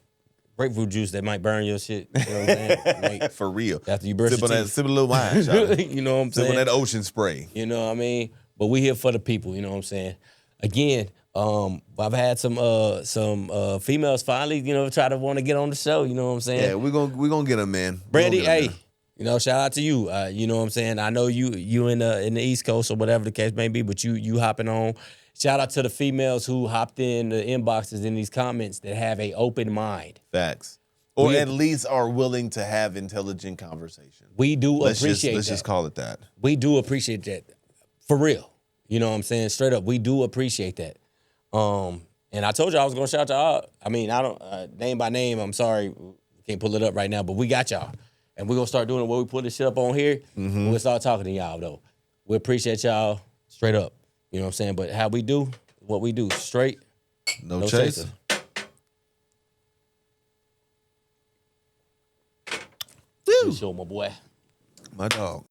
grapefruit juice that might burn your shit. You know what I'm saying? Like, for real. After you brush your teeth. Sip a little wine, you know what I'm saying? Sip on that ocean spray. You know what I mean? But we here for the people, you know what I'm saying? Again, I've had some females finally, try to want to get on the show, you know what I'm saying? Yeah, we're gonna get them, man. Brandy, hey, shout out to you. You know what I'm saying? I know you in the East Coast or whatever the case may be, but you hopping on. Shout out to the females who hopped in the inboxes in these comments that have a open mind. Facts. Or at least are willing to have intelligent conversation. We do appreciate that. Let's just call it that. We do appreciate that. For real. You know what I'm saying? Straight up, we do appreciate that. And I told you I was going to shout y'all out. I mean, I don't, name by name, I'm sorry, can't pull it up right now, but we got y'all. And we're going to start doing it where we put this shit up on here. Mm-hmm. We'll start talking to y'all, though. We appreciate y'all straight up. You know what I'm saying? But how we do, what we do, straight, no chaser. Woo! Show my boy. My dog.